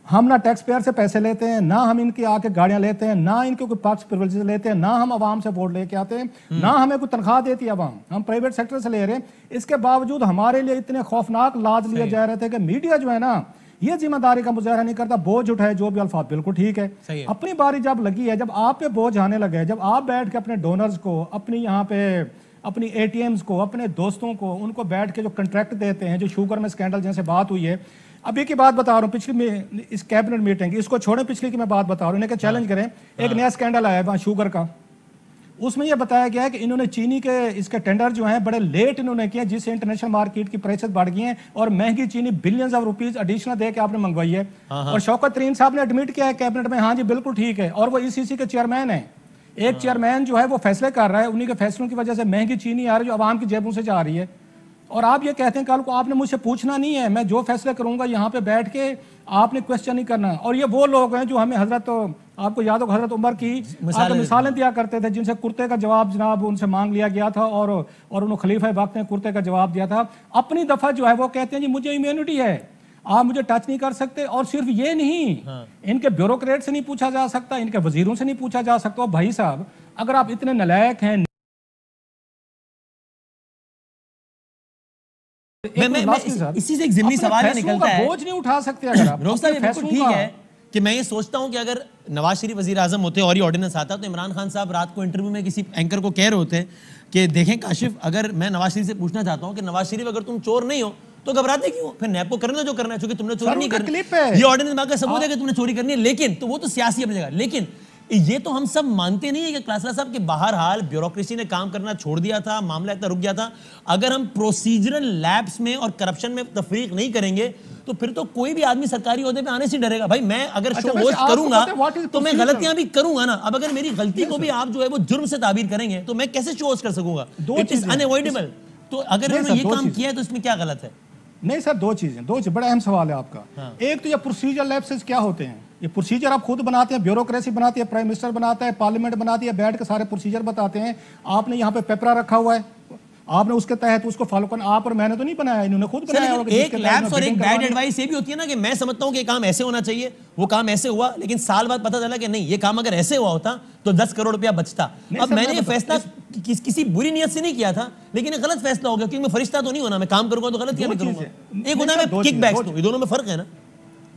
ہم نہ ٹیکس پیئر سے پیسے لیتے ہیں, نہ ہم ان کی آ کے گاڑیاں لیتے ہیں, نہ ان کے کوئی پرکس پریویلیجز لیتے ہیں, نہ ہم عوام سے ووٹ لے کے آتے ہیں, نہ ہمیں کوئی تنخواہ دیتی ہے عوام, ہم پرائیویٹ سیکٹر سے لے رہے ہیں. اس کے باوجود ہمارے لیے اتنے خوفناک لاز لیے جا رہے تھے کہ میڈیا جو ہے نا یہ ذمہ داری کا مظاہرہ نہیں کرتا, بوجھ اٹھائے جو بھی الفاظ, بالکل ٹھیک ہے. اپنی باری جب لگی ہے, جب آپ پہ بوجھ آنے لگے, جب آپ بیٹھ کے اپنے ڈونرز کو, اپنی یہاں پہ اپنی اے ٹی ایمز کو, اپنے دوستوں کو, ان کو بیٹھ کے جو کنٹریکٹ دیتے ہیں, جو شوگر میں اسکینڈل جیسے بات ہوئی ہے, ابھی کی بات بتا رہا ہوں, پچھلی اس کیبنٹ میٹنگ, اس کو چھوڑیں, پچھلی کی میں بات بتا رہا ہوں, انہیں کہ چیلنج کریں. ایک نیا اسکینڈل آیا ہے وہاں شوگر کا, اس میں یہ بتایا گیا ہے کہ انہوں نے چینی کے اس کے ٹینڈر جو ہیں بڑے لیٹ انہوں نے کیے, جس سے انٹرنیشنل مارکیٹ کی پرائسز بڑھ گئی ہیں اور مہنگی چینی بلینز آف روپیز ایڈیشنل دے کے آپ نے منگوائی ہے. اور شوکت ترین صاحب نے ایڈمٹ کیا ہے کیبنٹ میں, ہاں جی بالکل ٹھیک ہے, اور وہ ای سی سی کے چیئرمین ہیں. ایک چیئرمین جو ہے وہ فیصلے کر رہا ہے, انہی کے فیصلوں کی وجہ سے مہنگی چینی آ رہی ہے جو عوام کی جیبوں سے جا رہی ہے. اور آپ یہ کہتے ہیں کل کو آپ نے مجھ سے پوچھنا نہیں ہے, میں جو فیصلے کروں گا یہاں پہ بیٹھ کے آپ نے کوشچن نہیں کرنا. اور یہ وہ لوگ ہیں جو ہمیں حضرت, آپ کو یاد ہو حضرت عمر کی مثالیں دیا کرتے تھے, جن سے کرتے کا جواب جناب ان سے مانگ لیا گیا تھا, اور انہوں خلیفہ وقت نے کرتے کا جواب دیا تھا. اپنی دفعہ جو ہے وہ کہتے ہیں جی مجھے امیونٹی ہے, آپ مجھے ٹچ نہیں کر سکتے. اور صرف یہ نہیں, ان کے بیوروکریٹ سے نہیں پوچھا جا سکتا, ان کے وزیروں سے نہیں پوچھا جا سکتا. بھائی صاحب اگر آپ اتنے نلائق ہیں, اسی سے ایک ضمنی سوال نکلتا ہے, بوجھ نہیں اٹھا سکتے. اگر آپ ٹھیک ہے کہ میں یہ سوچتا ہوں کہ اگر نواز شریف وزیر اعظم ہوتے اور یہ آرڈیننس آتا تو عمران خان صاحب رات کو انٹرویو میں کسی اینکر کو کہہ رہے ہوتے کہ دیکھیں کاشف, اگر میں نواز شریف سے پوچھنا چاہتا ہوں کہ نواز شریف اگر تم چور نہیں ہو تو گھبراتے کیوں, پھر نیب کو کرنا جو کرنا ہے, چونکہ تم نے چوری نہیں کرنی, یہ آرڈیننس میں کا ثبوت ہے کہ تم نے چوری کرنی ہے. لیکن تو وہ تو سیاسی اپنی جگہ, لیکن یہ تو ہم سب مانتے نہیں ہیں کہ کلاسرا صاحب کے بہرحال بیوروکریسی نے کام کرنا چھوڑ دیا تھا, معاملہ اتنا رک گیا تھا. اگر ہم پروسیجرل لیپس میں اور کرپشن میں تفریق نہیں کریں گے تو پھر تو کوئی بھی آدمی سرکاری عہدے پہ آنے سے ڈرے گا. بھائی میں اگر شو ہوسٹ کروں گا تو میں غلطیاں بھی کروں گا نا. اب اگر میری غلطی کو بھی آپ جو ہے وہ جرم سے تعبیر کریں گے تو میں کیسے شو ہوسٹ کر سکوں گا؟ It is unavoidable. تو اگر انہوں نے یہ کام کیا ہے تو اس میں کیا غلط ہے؟ نہیں سر, دو چیزیں, بڑا اہم سوال ہے آپ کا. ایک تو یہ پروسیجر لیپسز کیا ہوتے ہیں, یہ پروسیجر آپ خود بناتے ہیں, بیوروکریسی بناتی ہے, پرائم منسٹر بناتا ہے, پارلیمنٹ بناتی ہے, بیٹھ کے سارے پروسیجر بتاتے ہیں. آپ نے یہاں پہ پیپرا رکھا ہوا ہے, آپ نے اس کے تحت اس کو فالو کرنا. آپ اور میں نے تو نہیں بنایا, انہوں نے خود بنایا. ایک لیپس اور ایک بیڈ ایڈوائس یہ بھی ہوتی ہے نا کہ میں سمجھتا ہوں کہ یہ کام ایسے ہونا چاہیے, وہ کام ایسے ہوا, لیکن سال بعد پتہ چلا کہ نہیں یہ کام اگر ایسے ہوا ہوتا تو 10 کروڑ روپیہ بچتا. اب میں نے یہ فیصلہ کسی بری نیت سے نہیں کیا تھا, لیکن ایک غلط فیصلہ ہو گیا کیونکہ میں فرشتہ تو نہیں ہونا, میں کام کروں گا تو غلط کیا میں کروں گا. ایک ہوتا ہے میں کک بیکس دوں, یہ دونوں میں فرق ہے نا.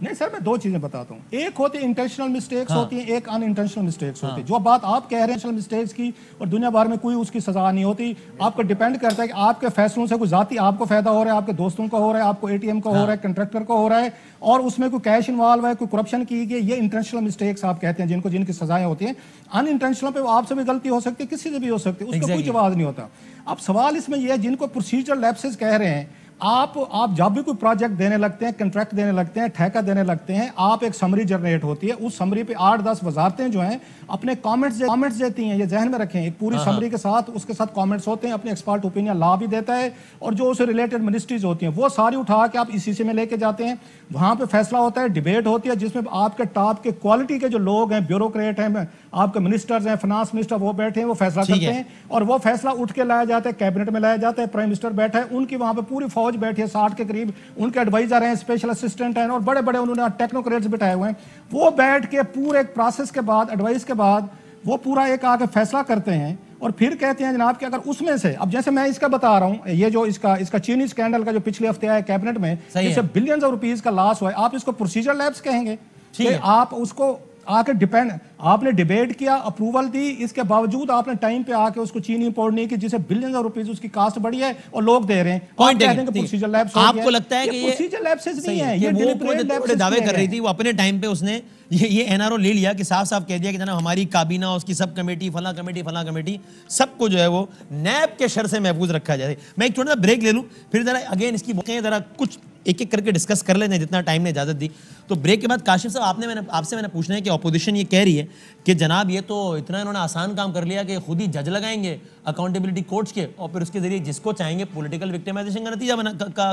نہیں سر میں دو چیزیں بتاتا ہوں. ایک ہوتی ہے انٹینشنل مسٹیکس ہوتی ہیں, ایک ان انٹینشنل مسٹیکس ہوتی ہیں. جو بات آپ کہہ رہے ہیں مسٹیکس کی اور دنیا بھر میں کوئی اس کی سزا نہیں ہوتی. آپ کو ڈیپینڈ کرتا ہے کہ آپ کے فیصلوں سے کوئی ذاتی آپ کو فائدہ ہو رہا ہے, آپ کے دوستوں کا ہو رہا ہے, آپ کو اے ٹی ایم کا ہو رہا ہے, کنٹریکٹر کو ہو رہا ہے, اور اس میں کوئی کیش انوالو ہے, کوئی کرپشن کی گئی. یہ انٹینشنل مسٹیکس آپ کہتے ہیں جن کی سزائیں ہوتی ہیں. ان انٹینشنل پہ آپ سے بھی غلطی ہو سکتی ہے, کسی سے بھی ہو سکتی ہے, اس کا کوئی جواز نہیں ہوتا. اب سوال اس میں یہ ہے جن کو پروسیجر لیپسز کہہ رہے ہیں, آپ جب بھی کوئی پروجیکٹ دینے لگتے ہیں, کنٹریکٹ دینے لگتے ہیں, ٹھیکہ دینے لگتے ہیں, آپ ایک سمری جنریٹ ہوتی ہے. اس سمری پہ 8-10 وزارتیں جو ہیں اپنے کامنٹس دیتی ہیں. یہ ذہن میں رکھیں, ایک پوری سمری کے ساتھ اس کے ساتھ کامنٹس ہوتے ہیں, اپنے ایکسپرٹ اوپینین لا بھی دیتا ہے, اور جو اسے ریلیٹڈ منسٹریز ہوتی ہیں وہ ساری اٹھا کے آپ اسی سے میں لے کے جاتے ہیں. وہاں پہ فیصلہ ہوتا ہے, ڈیبیٹ ہوتی ہے, جس میں آپ کے ٹاپ کے کوالٹی کے جو لوگ ہیں, بیوروکریٹ ہیں, آپ کے منسٹرز ہیں, فنانس منسٹر, وہ بیٹھے ہیں, وہ فیصلہ کرتے ہیں, اور وہ فیصلہ اٹھ کے لایا جاتا ہے, کیبنٹ میں لایا جاتا ہے, پرائم منسٹر بیٹھا ہے, ان کی وہاں پہ پوری فوج بیٹھی ہے 60 کے قریب, ان کے ایڈوائزر ہیں, اسپیشل اسسٹنٹ ہیں, اور بڑے بڑے انہوں نے ٹیکنوکریٹس بٹھائے ہوئے ہیں. وہ بیٹھ کے پورے ایک پروسیس کے بعد, ایڈوائس کے بعد, وہ پورا ایک آ کے فیصلہ کرتے ہیں, اور پھر کہتے ہیں جناب کہ اگر اس میں سے, اب جیسے میں اس کا بتا رہا ہوں, یہ جو اس کا چینی اسکینڈل کا جو پچھلے ہفتے آیا کیبنٹ میں, جس سے بلینز آف روپیز کا لاس ہوا ہے, آپ اس کو پروسیجر لیپس کہیں گے کہ آپ اس کو آ کے ڈیپینڈ, آپ نے ڈیبیٹ کیا, اپروول دی, اس کے باوجود آپ نے ٹائم پہ آ کے اس کو چینی امپورٹ نہیں کی, جس سے بلینز آف روپیز اس کی کاسٹ بڑھی ہے, اور لوگ دے رہے ہیں. آپ کو لگتا ہے کہ یہ پروسیجر لیپسز نہیں ہے, یہ دعوے کر رہی تھی وہ اپنے ٹائم پہ, اس نے یہ این آر او لے لیا کہ صاف کہہ دیا کہ جناب ہماری کابینہ, اس کی سب کمیٹی, فلاں کمیٹی سب کو جو ہے وہ نیب کے شر سے محفوظ رکھا جائے. میں ایک چھوٹا سا بریک لے لوں, پھر ذرا اگین اس کی باتیں ذرا کچھ ایک ایک کر کے ڈسکس کر لیتے ہیں جتنا ٹائم نے اجازت دی. تو بریک کے بعد کاشف صاحب آپ سے میں نے پوچھنا ہے کہ اپوزیشن یہ کہہ رہی ہے کہ جناب یہ تو اتنا انہوں نے آسان کام کر لیا کہ خود ہی جج لگائیں گے اکاؤنٹیبلٹی کورٹس کے, اور پھر اس کے ذریعے جس کو چاہیں گے پولیٹیکل وکٹمائزیشن کا نتیجہ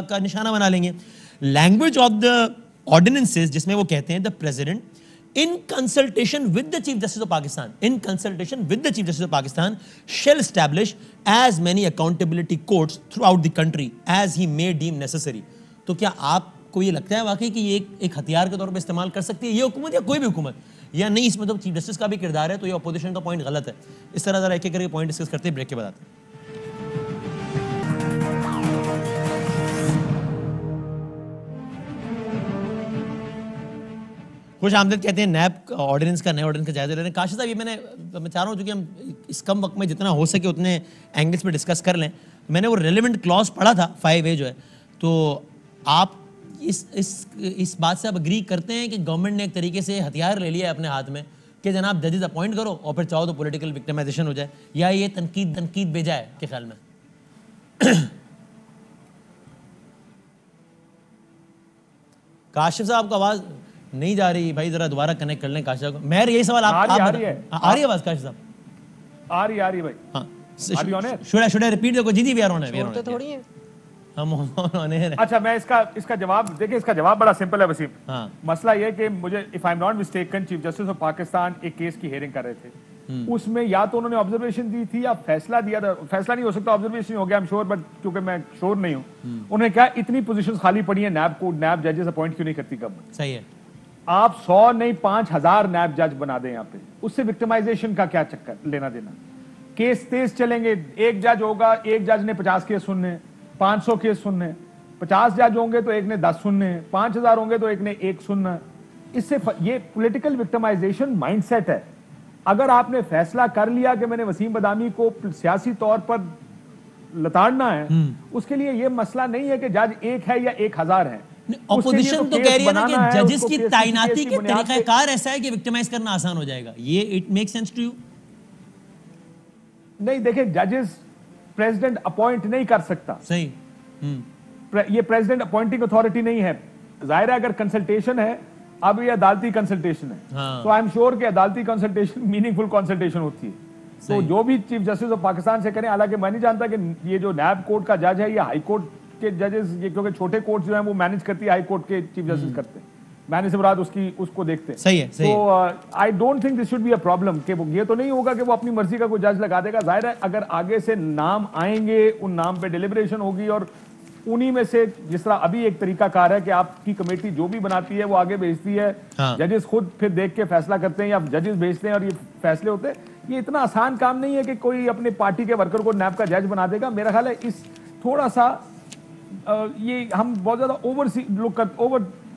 کا نشانہ بنا لیں گے. لینگویج آف دا آرڈیننسز جس میں وہ کہتے ہیں the president in consultation with the Chief Justice of Pakistan shall establish as many accountability courts throughout the country as he may deem necessary. تو کیا آپ کو یہ لگتا ہے واقعی کہ یہ ایک ہتھیار کے طور پہ استعمال کر سکتی ہے یہ حکومت یا کوئی بھی حکومت, یا نہیں اس میں تو چیف جسٹس کا بھی کردار ہے, تو یہ اپوزیشن کا پوائنٹ غلط ہے؟ اس طرح ذرا ایک ایک کر کے پوائنٹ ڈسکس کرتے ہیں, بریک کے بعد آتے ہیں. خوش آمدید کہتے ہیں نیب آرڈیننس کا, نئے آرڈیننس کا جائزہ لے رہے ہیں. کاشف صاحب یہ میں چاہ رہا ہوں چونکہ ہم اس کم وقت میں جتنا ہو سکے اتنے اینگلس پہ ڈسکس کر لیں. میں نے وہ ریلیونٹ کلاس پڑھا تھا 5A جو ہے, تو آپ اس بات سے آپ اگری کرتے ہیں کہ گورنمنٹ نے ایک طریقے سے ہتھیار لے لیا ہے اپنے ہاتھ میں کہ جناب ججز اپوائنٹ کرو اور پھر چاہو تو پولیٹیکل وکٹمائزیشن ہو جائے, یا یہ تنقید بھیجا ہے کے خیال میں؟ کاشف صاحب کا آواز نہیں جا رہی بھائی, ذرا دوبارہ کنیکٹ کر لیں کاشف صاحب. مہر یہی سوال آپ آ رہی ہے آواز کاشف صاحب؟ آ رہی بھائی. ہاں should I repeat the G we are on it. تو تھوڑی ہے اچھا میں اس کا جواب دیکھیں, اس کا جواب بڑا سمپل ہے وسیم. مسئلہ یہ کہ مجھے if I'm not mistaken chief justice of Pakistan ایک کیس کی ہیئرنگ کر رہے تھے, اس میں یا تو انہوں نے آبزرویشن دی تھی یا فیصلہ دیا تھا. فیصلہ نہیں ہو سکتا, آبزرویشن ہو گیا I'm sure, بٹ کیونکہ میں شور نہیں ہوں. انہوں نے کہا اتنی پوزیشنز خالی پڑی ہیں, نیب ججز اپوائنٹ کیوں نہیں کرتی گورنمنٹ؟ صحیح ہے, آپ 100 نہیں 5000 نیب جج بنا دیں یہاں پہ, اس سے وکٹمائزیشن کا کیا چکر لینا دینا؟ کیس تیز چلیں گے, ایک جج ہوگا, ایک جج نے 50 کیس سننے, 500 کیس سننے, 50 جج ہوں گے تو ایک نے 10 سننے, 5000 ہوں گے تو ایک نے 1 سننا. اس سے یہ پولیٹیکل وکٹمائزیشن مائنڈ سیٹ ہے. اگر آپ نے فیصلہ کر لیا کہ میں نے وسیم بدامی کو سیاسی طور پر لتاڑنا ہے, اس کے لیے یہ مسئلہ نہیں ہے کہ جج ایک ہے یا 1000 ہے. اپوزیشن تو کہہ رہی ہے نا کہ ججز کی تعیناتی کے طریقہ کار ایسا ہے کہ وکٹمائز کرنا آسان ہو جائے گا. یہ it make sense to you? نہیں دیکھیں, ججز پریزیڈنٹ اپوائنٹ نہیں کر سکتا. صحیح, یہ پریزیڈنٹ اپوائنٹنگ اتھارٹی نہیں ہے. ظاہر ہے اگر کنسلٹیشن ہے, اب یہ عدالتی کنسلٹیشن ہے, تو آئی ایم شیور کہ عدالتی کنسلٹیشن میننگ فل کنسلٹیشن ہوتی ہے. تو جو بھی چیف جسٹس آف پاکستان سے کریں, حالانکہ میں نہیں جانتا کہ یہ جو نیب کورٹ کا جج ہے یا ہائی کورٹ کے ججز, یہ کیونکہ چھوٹے کورٹ جو ہیں وہ مینج کرتی ہے, ہائی کورٹ کے چیف جسٹس کرتے ہیں, میں نے سے مراد اس کو دیکھتے ہیں. صحیح ہے. تو I don't think this should be a problem کہ یہ تو نہیں ہوگا کہ وہ اپنی مرضی کا کوئی جج لگا دے گا. ظاہر ہے اگر آگے سے نام آئیں گے, ان نام پہ ڈیلیبریشن ہوگی, اور انہی میں سے جس طرح ابھی ایک طریقہ کار ہے کہ آپ کی کمیٹی جو بھی بناتی ہے وہ آگے بھیجتی ہے, ججز خود پھر دیکھ کے فیصلہ کرتے ہیں یا ججز بھیجتے ہیں اور یہ فیصلے ہوتے ہیں. یہ اتنا آسان کام نہیں ہے کہ کوئی اپنے پارٹی کے ورکر کو نیب کا جج بنا دے گا. میرا خیال ہے اس تھوڑا سا یہ ہم بہت زیادہ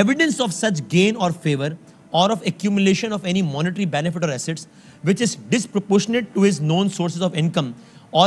evidence of such gain or favor or of accumulation of any monetary benefit or assets which is disproportionate to his known sources of income or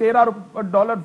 $13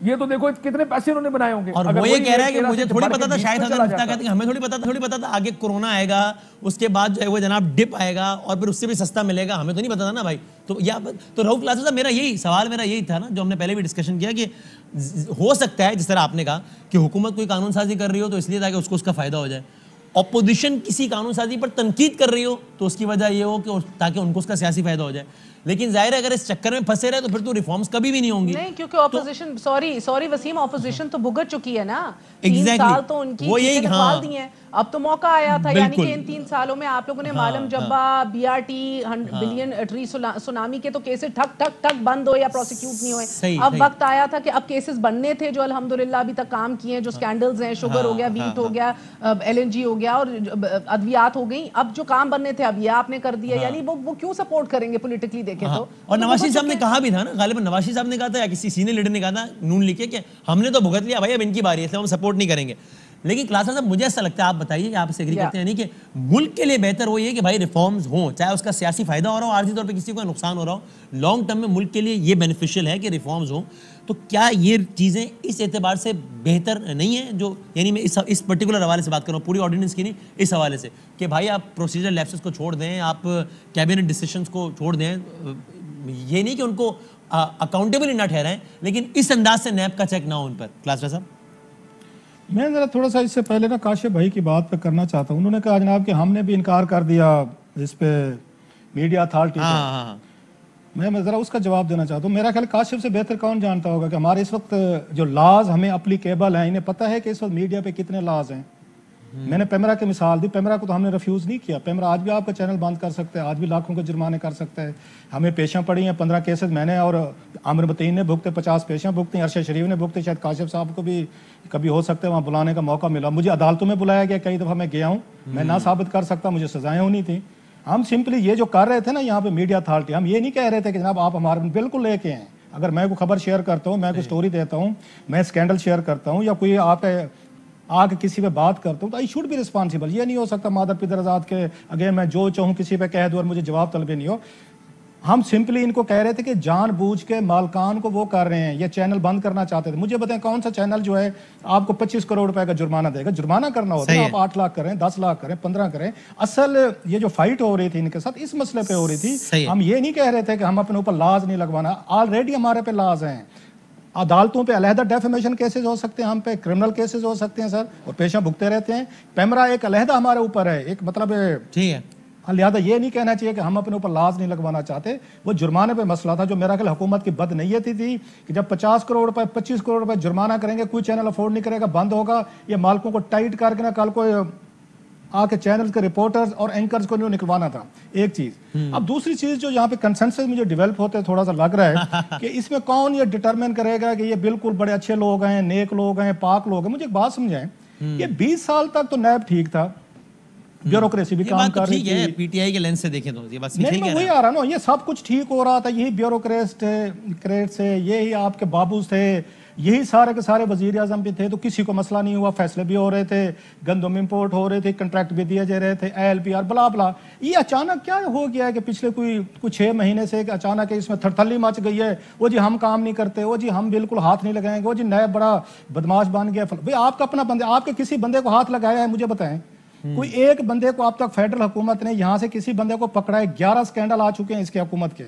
یہ تو دیکھو کتنے پیسے انہوں نے بنائے ہوں گے. اور وہ یہ کہہ رہا ہے کہ مجھے تھوڑی پتا تھا, شاید حضرت مفتیٰ کہتے ہیں کہ ہمیں تھوڑی پتا تھا آگے کورونا آئے گا, اس کے بعد جو ہے وہ جناب ڈپ آئے گا اور پھر اس سے بھی سستا ملے گا, ہمیں تو نہیں پتا تھا نا بھائی. تو رؤف کلاسز صاحب, میرا یہی سوال یہی تھا نا جو ہم نے پہلے بھی ڈسکشن کیا کہ ہو سکتا ہے جس طرح آپ نے کہا کہ حکومت کوئی قانون سازی کر رہی ہو تو اس لیے تاکہ اس کو اس کا فائدہ ہو جائے, اپوزیشن کسی قانون سازی پر تنقید کر رہی ہو تو اس کی وجہ یہ ہو کہ تاکہ ان کو اس کا سیاسی فائدہ ہو جائے. لیکن ظاہر ہے اگر اس چکر میں پھنسے رہے تو پھر تو ریفارمز کبھی بھی نہیں ہوں گی. نہیں, کیونکہ اپوزیشن سوری وسیم, اپوزیشن تو بھگت چکی ہے نا, 3 سال تو ان کی کھوال دی ہیں. اب تو موقع آیا تھا, یعنی کہ ان 3 سالوں میں آپ لوگوں نے معلم جبا, BRT, بلین ٹری سونامی کے تو کیسز ٹھک ٹھک ٹھک بند ہوئے یا پروسیکیوٹ نہیں ہوئے. اب وقت آیا تھا کہ اب کیسز بننے تھے جو الحمدللہ ابھی تک کام کیے ہیں, جو سکینڈلز ہیں, شوگر ہو گیا, ویٹ ہو گیا, LNG ہو گیا اور ادویات ہو گئی, اب جو کام بننے تھے اب یہ آپ نے کر دیا. یعنی وہ کیوں سپورٹ کریں گے پولیٹیکلی دیکھیں تو. اور نواز شریف صاحب نے کہا بھی تھا نا, غالباً نواز شریف صاحب نے کہا تھا یا کسی سینئر لیڈر نے کہا تھا نون لکھے کہ ہم نے تو بھگت لیا بھائی, اب ان کی باری ہے اس لیے ہم سپورٹ نہیں کریں گے. لیکن کلاسز صاحب مجھے ایسا لگتا ہے, آپ بتائیے کہ آپ اسے ایگری کرتے ہیں نہیں کہ ملک کے لیے بہتر وہ یہ کہ بھائی ریفارمز ہوں, چاہے اس کا سیاسی فائدہ ہو رہا ہو, عارضی طور پہ کسی کو نقصان ہو رہا ہو, لانگ ٹرم میں ملک کے لیے یہ بینیفیشیل ہے کہ ریفارمز ہوں. تو کیا یہ چیزیں اس اعتبار سے بہتر نہیں ہیں جو, یعنی میں اس پرٹیکولر حوالے سے بات کر رہا ہوں, پوری آرڈیننس کی نہیں, اس حوالے سے کہ بھائی آپ پروسیجر لیپسز کو چھوڑ دیں, آپ کیبنٹ ڈیسیشنز کو چھوڑ دیں, یہ نہیں کہ ان کو اکاؤنٹیبل نہ ٹھہرائیں, لیکن اس انداز سے نیب کا چیک نہ ہو ان پر. کلاسرا صاحب, میں ذرا تھوڑا سا اس سے پہلے نا کاشف بھائی کی بات پہ کرنا چاہتا ہوں. انہوں نے کہا جناب کہ ہم نے بھی انکار کر دیا اس پہ میڈیا اتھارٹی پہ. میں ذرا اس کا جواب دینا چاہتا ہوں. میرا خیال کاشف سے بہتر کون جانتا ہوگا کہ ہمارے اس وقت جو لاز ہمیں اپلیکیبل ہیں, انہیں پتہ ہے کہ اس وقت میڈیا پہ کتنے لاز ہیں. میں نے پیمرا کی مثال دی, پیمرا کو تو ہم نے ریفیوز نہیں کیا. پیمرا آج بھی آپ کا چینل بند کر سکتا ہے, آج بھی لاکھوں کے جرمانے کر سکتا ہے. ہمیں پیشیاں پڑی ہیں, 15 کیسز میں نے اور عامر متین نے بھگتے, 50 پیشیاں بھگتی ہیں, ارشد شریف نے بھگتے, شاید کاشف صاحب کو بھی کبھی ہو سکتا ہے وہاں بلانے کا موقع ملا. مجھے عدالتوں میں بلایا گیا, کئی دفعہ میں گیا ہوں, میں نہ ثابت کر سکتا, مجھے سزائیں ہونی تھیں. ہم سمپلی یہ جو کر رہے تھے نا یہاں پہ میڈیا اتھارٹی, ہم یہ نہیں کہہ رہے تھے کہ جناب آپ ہمارے بالکل لے کے ہیں. اگر میں کوئی خبر شیئر کرتا ہوں, میں کوئی سٹوری دیتا ہوں, میں اسکینڈل شیئر کرتا ہوں, یا کوئی آپ آ کے کسی پہ بات کرتا ہوں, تو آئی شوڈ بی رسپانسیبل. یہ نہیں ہو سکتا مادر پدر آزاد کے اگین میں جو چاہوں کسی پہ کہہ دوں اور مجھے جواب طلبی نہیں ہو. ہم سمپلی ان کو کہہ رہے تھے کہ جان بوجھ کے مالکان کو وہ کر رہے ہیں, یہ چینل بند کرنا چاہتے تھے. مجھے بتائیں کون سا چینل جو ہے آپ کو 25 کروڑ روپے کا جرمانہ دے گا؟ جرمانہ کرنا ہوتا ہے, آپ 8 لاکھ کریں, 10 لاکھ کریں, 15 کریں. اصل یہ جو فائٹ ہو رہی تھی ان کے ساتھ اس مسئلے پہ ہو رہی تھی. ہم یہ نہیں کہہ رہے تھے کہ ہم اپنے اوپر لاز نہیں لگوانا, آلریڈی ہمارے پہ لاز ہیں. عدالتوں پہ علیحدہ ڈیفیمیشن کیسز ہو سکتے ہیں, ہم پہ کرمنل کیسز ہو سکتے ہیں سر, اور پیشیاں بھگتے رہتے ہیں. پیمرا ایک علیحدہ ہمارے اوپر ہے, ایک مطلب ٹھیک ہے. لہٰذا یہ نہیں کہنا چاہیے کہ ہم اپنے اوپر لاز نہیں لگوانا چاہتے. وہ جرمانے پہ مسئلہ تھا جو میرا خیال حکومت کی بد نیتی تھی کہ جب 50 کروڑ روپے 25 کروڑ روپے جرمانہ کریں گے, کوئی چینل افورڈ نہیں کرے گا, بند ہوگا. یہ مالکوں کو ٹائٹ کر کے نا کل کو آ کے چینل کے رپورٹرز اور اینکرز کو نکلوانا تھا. ایک چیز. اب دوسری چیز جو یہاں پہ کنسنسس مجھے ڈیولپ ہوتے تھوڑا سا لگ رہا ہے کہ اس میں کون یہ ڈٹرمن کرے گا کہ یہ بالکل بڑے اچھے لوگ ہیں, نیک لوگ ہیں, پاک لوگ ہیں. مجھے ایک بات سمجھائیں, یہ 20 سال تک تو نیب ٹھیک تھا, بیوروکریسی بھی کام کر رہی تھی. پی ٹی آئی کے لینس سے دیکھیں تو یہ بات نہیں, میں وہی آ رہا نا, یہ سب کچھ ٹھیک ہو رہا تھا. یہی بیوروکریٹ سے, یہی آپ کے بابوز تھے, یہی سارے کے سارے وزیر اعظم بھی تھے, تو کسی کو مسئلہ نہیں ہوا. فیصلے بھی ہو رہے تھے, گندم امپورٹ ہو رہے تھے, کنٹریکٹ بھی دیے جا رہے تھے, LPR بلا بلا. یہ اچانک کیا ہو گیا ہے کہ پچھلے کوئی 6 مہینے سے اچانک اس میں تھرتھلی مچ گئی ہے. وہ جی ہم کام نہیں کرتے, وہ جی ہم بالکل ہاتھ نہیں لگائیں گے, وہ جی نیا بڑا بدماش بن گیا. بھائی آپ کا اپنا بندے, آپ کے کسی بندے کو ہاتھ لگایا ہے مجھے بتائیں؟ کوئی ایک بندے کو اب تک فیڈرل حکومت نے یہاں سے کسی بندے کو پکڑا ہے؟ 11 سکینڈل آ چکے ہیں اس کی حکومت کے,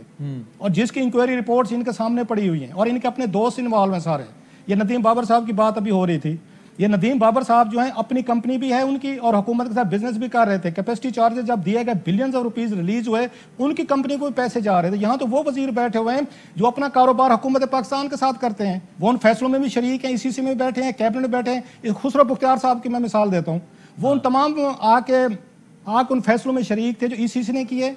اور جس کی انکوائری رپورٹس ان کے سامنے پڑی ہوئی ہیں, اور ان کے اپنے دوست انوالو ہیں سارے. یہ ندیم بابر صاحب کی بات ابھی ہو رہی تھی. یہ ندیم بابر صاحب جو ہیں اپنی کمپنی بھی ہے ان کی, اور حکومت کے ساتھ بزنس بھی کر رہے تھے. کیپیسٹی چارجز جب دیے گئے, بلینز آف روپیز ریلیز ہوئے, ان کی کمپنی کو بھی پیسے جا رہے تھے. یہاں تو وہ وزیر بیٹھے ہوئے ہیں جو اپنا کاروبار حکومت پاکستان کے ساتھ کرتے ہیں, وہ ان فیصلوں میں بھی شریک ہیں, ECC میں بیٹھے ہیں, کیبنٹ میں بیٹھے ہیں. خسرو بختیار صاحب کی میں مثال دیتا ہوں, وہ ان تمام آ کے ان فیصلوں میں شریک تھے جو ECC نے کیے.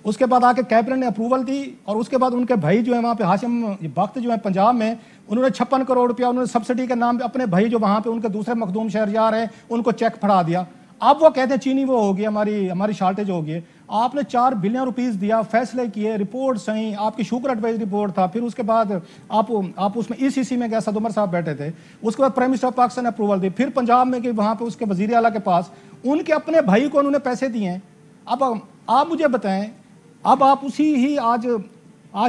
اس کے بعد آ کے کیبنٹ نے اپروول دی, اور اس کے بعد ان کے بھائی جو ہیں وہاں پہ ہاشم بخت جو ہیں پنجاب میں, انہوں نے 56 کروڑ روپیہ انہوں نے سبسڈی کے نام پہ اپنے بھائی جو وہاں پہ ان کے دوسرے مخدوم شہریار ہیں ان کو چیک پڑھا دیا. اب وہ کہتے ہیں چینی وہ ہوگی, ہماری شارٹیج ہوگی. آپ نے 4 بلین روپیز دیا, فیصلے کیے, رپورٹ صحیح, آپ کی شوگر ایڈوائز رپورٹ تھا. پھر اس کے بعد آپ اس میں ECC میں گئے, صد عمر صاحب بیٹھے تھے. اس کے بعد پرائم منسٹر آف پاکستان نے اپروول دی. پھر پنجاب میں گئے, وہاں پہ اس کے وزیر اعلیٰ کے پاس ان کے اپنے بھائی کو انہوں نے پیسے دیے ہیں. اب آپ مجھے بتائیں, اب آپ اسی ہی آج